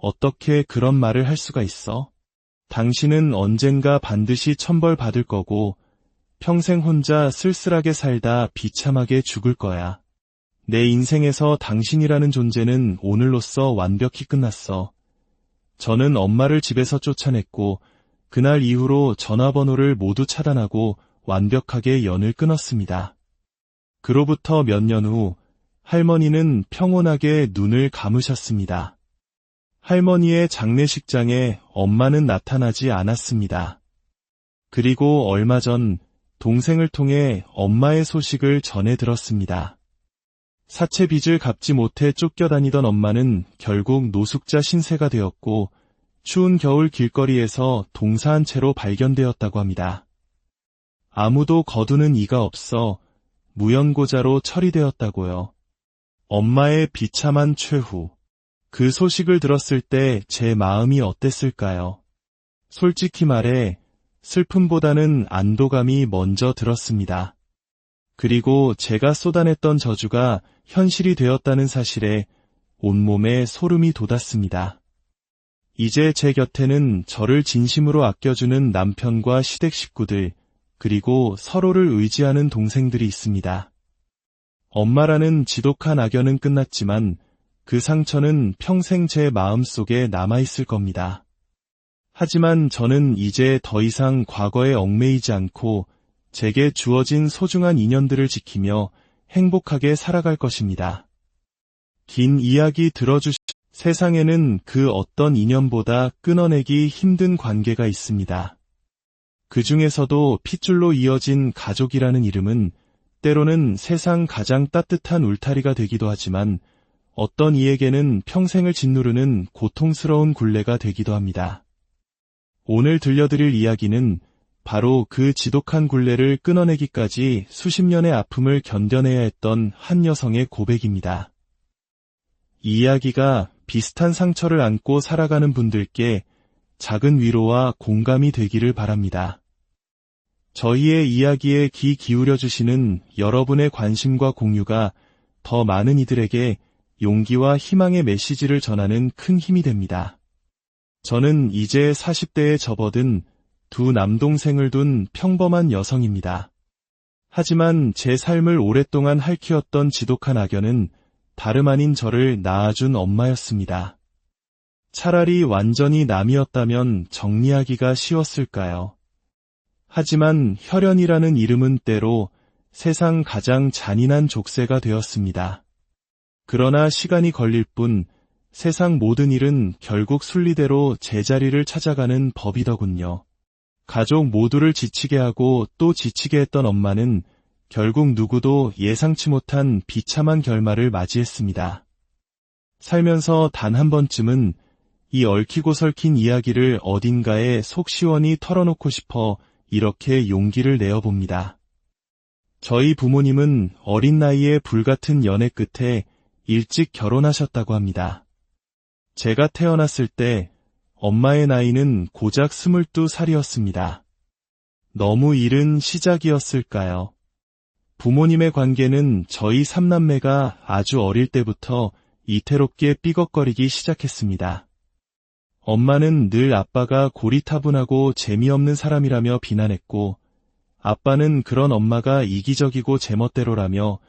어떻게 그런 말을 할 수가 있어? 당신은 언젠가 반드시 천벌받을 거고 평생 혼자 쓸쓸하게 살다 비참하게 죽을 거야. 내 인생에서 당신이라는 존재는 오늘로써 완벽히 끝났어. 저는 엄마를 집에서 쫓아냈고 그날 이후로 전화번호를 모두 차단하고 완벽하게 연을 끊었습니다. 그로부터 몇 년 후 할머니는 평온하게 눈을 감으셨습니다. 할머니의 장례식장에 엄마는 나타나지 않았습니다. 그리고 얼마 전 동생을 통해 엄마의 소식을 전해 들었습니다. 사채 빚을 갚지 못해 쫓겨다니던 엄마는 결국 노숙자 신세가 되었고 추운 겨울 길거리에서 동사한 채로 발견되었다고 합니다. 아무도 거두는 이가 없어 무연고자로 처리되었다고요. 엄마의 비참한 최후. 그 소식을 들었을 때 제 마음이 어땠을까요? 솔직히 말해 슬픔보다는 안도감이 먼저 들었습니다. 그리고 제가 쏟아냈던 저주가 현실이 되었다는 사실에 온몸에 소름이 돋았습니다. 이제 제 곁에는 저를 진심으로 아껴주는 남편과 시댁 식구들, 그리고 서로를 의지하는 동생들이 있습니다. 엄마라는 지독한 악연은 끝났지만 그 상처는 평생 제 마음속에 남아있을 겁니다. 하지만 저는 이제 더 이상 과거에 얽매이지 않고 제게 주어진 소중한 인연들을 지키며 행복하게 살아갈 것입니다. 긴 이야기 세상에는 그 어떤 인연보다 끊어내기 힘든 관계가 있습니다. 그 중에서도 핏줄로 이어진 가족이라는 이름은 때로는 세상 가장 따뜻한 울타리가 되기도 하지만 어떤 이에게는 평생을 짓누르는 고통스러운 굴레가 되기도 합니다. 오늘 들려드릴 이야기는 바로 그 지독한 굴레를 끊어내기까지 수십 년의 아픔을 견뎌내야 했던 한 여성의 고백입니다. 이 이야기가 비슷한 상처를 안고 살아가는 분들께 작은 위로와 공감이 되기를 바랍니다. 저희의 이야기에 귀 기울여 주시는 여러분의 관심과 공유가 더 많은 이들에게 용기와 희망의 메시지를 전하는 큰 힘이 됩니다. 저는 이제 40대에 접어든 두 남동생을 둔 평범한 여성입니다. 하지만 제 삶을 오랫동안 핥히었던 지독한 악연은 다름 아닌 저를 낳아준 엄마였습니다. 차라리 완전히 남이었다면 정리하기가 쉬웠을까요? 하지만 혈연이라는 이름은 때로 세상 가장 잔인한 족쇄가 되었습니다. 그러나 시간이 걸릴 뿐 세상 모든 일은 결국 순리대로 제자리를 찾아가는 법이더군요. 가족 모두를 지치게 하고 또 지치게 했던 엄마는 결국 누구도 예상치 못한 비참한 결말을 맞이했습니다. 살면서 단 한 번쯤은 이 얽히고 설킨 이야기를 어딘가에 속 시원히 털어놓고 싶어 이렇게 용기를 내어봅니다. 저희 부모님은 어린 나이에 불같은 연애 끝에 일찍 결혼하셨다고 합니다. 제가 태어났을 때 엄마의 나이는 고작 22살이었습니다. 너무 이른 시작이었을까요? 부모님의 관계는 저희 삼남매가 아주 어릴 때부터 이태롭게 삐걱거리기 시작했습니다. 엄마는 늘 아빠가 고리타분하고 재미없는 사람이라며 비난했고, 아빠는 그런 엄마가 이기적이고 제멋대로라며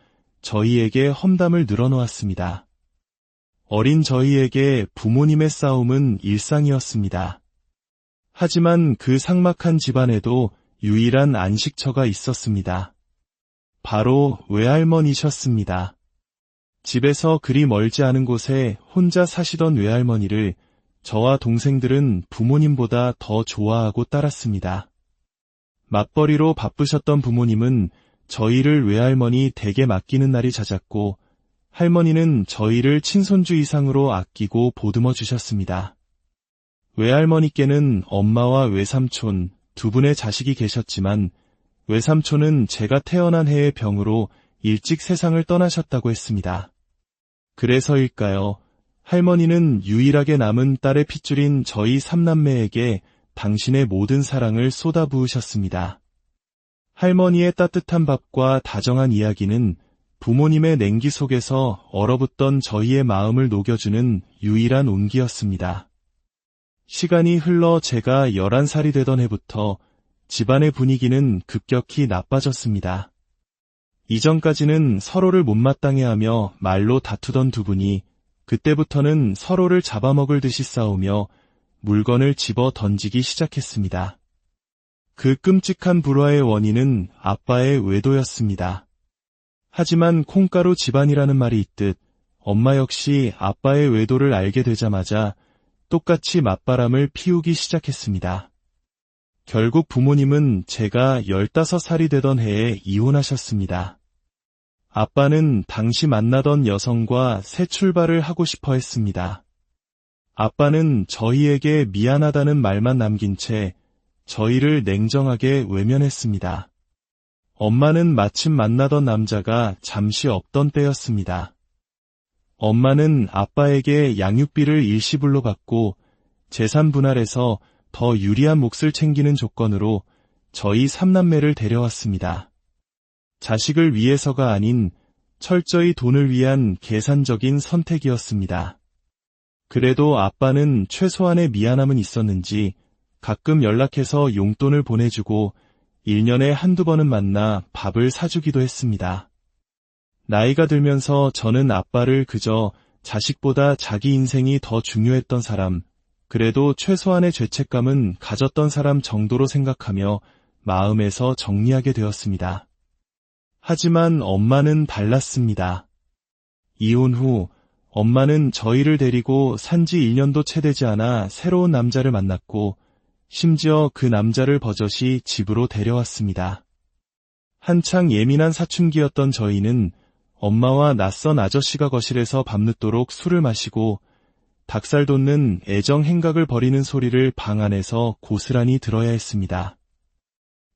저희에게 험담을 늘어놓았습니다. 어린 저희에게 부모님의 싸움은 일상이었습니다. 하지만 그 삭막한 집안에도 유일한 안식처가 있었습니다. 바로 외할머니셨습니다. 집에서 그리 멀지 않은 곳에 혼자 사시던 외할머니를 저와 동생들은 부모님보다 더 좋아하고 따랐습니다. 맞벌이로 바쁘셨던 부모님은 저희를 외할머니 댁에 맡기는 날이 잦았고, 할머니는 저희를 친손주 이상으로 아끼고 보듬어 주셨습니다. 외할머니께는 엄마와 외삼촌 두 분의 자식이 계셨지만 외삼촌은 제가 태어난 해의 병으로 일찍 세상을 떠나셨다고 했습니다. 그래서일까요? 할머니는 유일하게 남은 딸의 핏줄인 저희 삼남매에게 당신의 모든 사랑을 쏟아부으셨습니다. 할머니의 따뜻한 밥과 다정한 이야기는 부모님의 냉기 속에서 얼어붙던 저희의 마음을 녹여주는 유일한 온기였습니다. 시간이 흘러 제가 11살이 되던 해부터 집안의 분위기는 급격히 나빠졌습니다. 이전까지는 서로를 못마땅해하며 말로 다투던 두 분이 그때부터는 서로를 잡아먹을 듯이 싸우며 물건을 집어 던지기 시작했습니다. 그 끔찍한 불화의 원인은 아빠의 외도였습니다. 하지만 콩가루 집안이라는 말이 있듯 엄마 역시 아빠의 외도를 알게 되자마자 똑같이 맞바람을 피우기 시작했습니다. 결국 부모님은 제가 15살이 되던 해에 이혼하셨습니다. 아빠는 당시 만나던 여성과 새 출발을 하고 싶어 했습니다. 아빠는 저희에게 미안하다는 말만 남긴 채 저희를 냉정하게 외면했습니다. 엄마는 마침 만나던 남자가 잠시 없던 때였습니다. 엄마는 아빠에게 양육비를 일시불로 받고 재산 분할해서 더 유리한 몫을 챙기는 조건으로 저희 3남매를 데려왔습니다. 자식을 위해서가 아닌 철저히 돈을 위한 계산적인 선택이었습니다. 그래도 아빠는 최소한의 미안함은 있었는지 가끔 연락해서 용돈을 보내주고 1년에 한두 번은 만나 밥을 사주기도 했습니다. 나이가 들면서 저는 아빠를 그저 자식보다 자기 인생이 더 중요했던 사람, 그래도 최소한의 죄책감은 가졌던 사람 정도로 생각하며 마음에서 정리하게 되었습니다. 하지만 엄마는 달랐습니다. 이혼 후 엄마는 저희를 데리고 산지 1년도 채 되지 않아 새로운 남자를 만났고 심지어 그 남자를 버젓이 집으로 데려왔습니다. 한창 예민한 사춘기였던 저희는 엄마와 낯선 아저씨가 거실에서 밤늦도록 술을 마시고 닭살 돋는 애정 행각을 벌이는 소리를 방 안에서 고스란히 들어야 했습니다.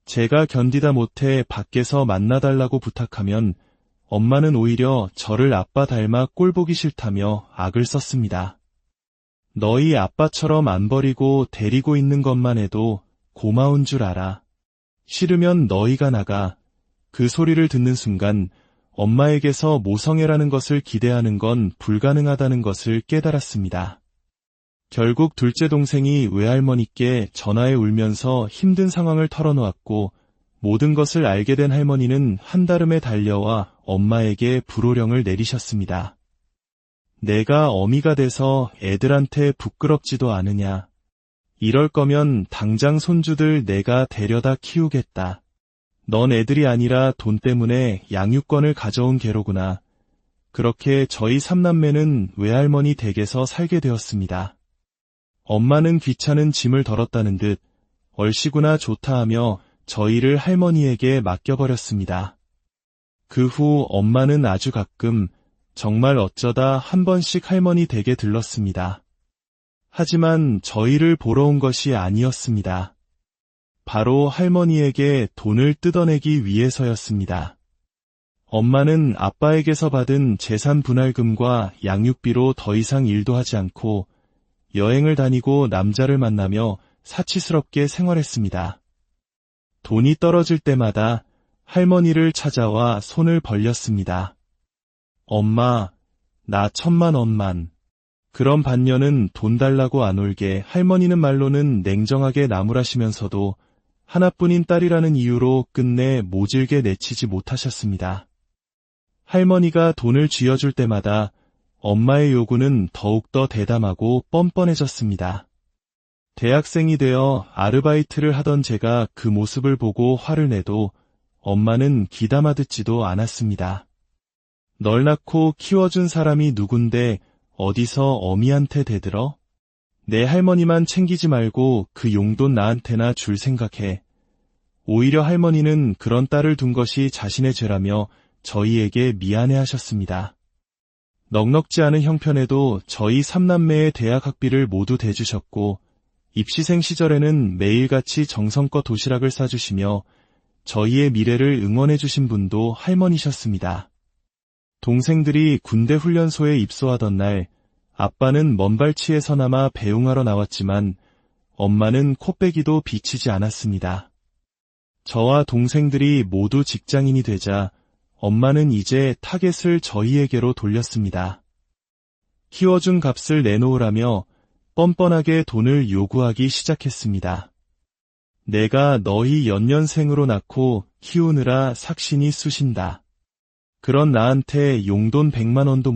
제가 견디다 못해 밖에서 만나달라고 부탁하면 엄마는 오히려 저를 아빠 닮아 꼴보기 싫다며 악을 썼습니다. 너희 아빠처럼 안 버리고 데리고 있는 것만 해도 고마운 줄 알아. 싫으면 너희가 나가. 그 소리를 듣는 순간 엄마에게서 모성애라는 것을 기대하는 건 불가능하다는 것을 깨달았습니다. 결국 둘째 동생이 외할머니께 전화해 울면서 힘든 상황을 털어놓았고 모든 것을 알게 된 할머니는 한달음에 달려와 엄마에게 불호령을 내리셨습니다. 내가 어미가 돼서 애들한테 부끄럽지도 않으냐. 이럴 거면 당장 손주들 내가 데려다 키우겠다. 넌 애들이 아니라 돈 때문에 양육권을 가져온 개로구나. 그렇게 저희 3남매는 외할머니 댁에서 살게 되었습니다. 엄마는 귀찮은 짐을 덜었다는 듯 얼씨구나 좋다 하며 저희를 할머니에게 맡겨버렸습니다. 그 후 엄마는 아주 가끔 정말 어쩌다 한 번씩 할머니 댁에 들렀습니다. 하지만 저희를 보러 온 것이 아니었습니다. 바로 할머니에게 돈을 뜯어내기 위해서였습니다. 엄마는 아빠에게서 받은 재산 분할금과 양육비로 더 이상 일도 하지 않고 여행을 다니고 남자를 만나며 사치스럽게 생활했습니다. 돈이 떨어질 때마다 할머니를 찾아와 손을 벌렸습니다. 엄마, 나 1000만 원만. 그런 반년은 돈 달라고 안 올게 할머니는 말로는 냉정하게 나무라시면서도 하나뿐인 딸이라는 이유로 끝내 모질게 내치지 못하셨습니다. 할머니가 돈을 쥐어줄 때마다 엄마의 요구는 더욱더 대담하고 뻔뻔해졌습니다. 대학생이 되어 아르바이트를 하던 제가 그 모습을 보고 화를 내도 엄마는 귀담아 듣지도 않았습니다. 널 낳고 키워준 사람이 누군데 어디서 어미한테 대들어? 내 할머니만 챙기지 말고 그 용돈 나한테나 줄 생각해. 오히려 할머니는 그런 딸을 둔 것이 자신의 죄라며 저희에게 미안해하셨습니다. 넉넉지 않은 형편에도 저희 3남매의 대학 학비를 모두 대주셨고 입시생 시절에는 매일같이 정성껏 도시락을 싸주시며 저희의 미래를 응원해주신 분도 할머니셨습니다. 동생들이 군대 훈련소에 입소하던 날 아빠는 먼발치에서나마 배웅하러 나왔지만 엄마는 코빼기도 비치지 않았습니다. 저와 동생들이 모두 직장인이 되자 엄마는 이제 타겟을 저희에게로 돌렸습니다. 키워준 값을 내놓으라며 뻔뻔하게 돈을 요구하기 시작했습니다. 내가 너희 연년생으로 낳고 키우느라 삭신이 쑤신다. 그런 나한테 용돈 100만 원도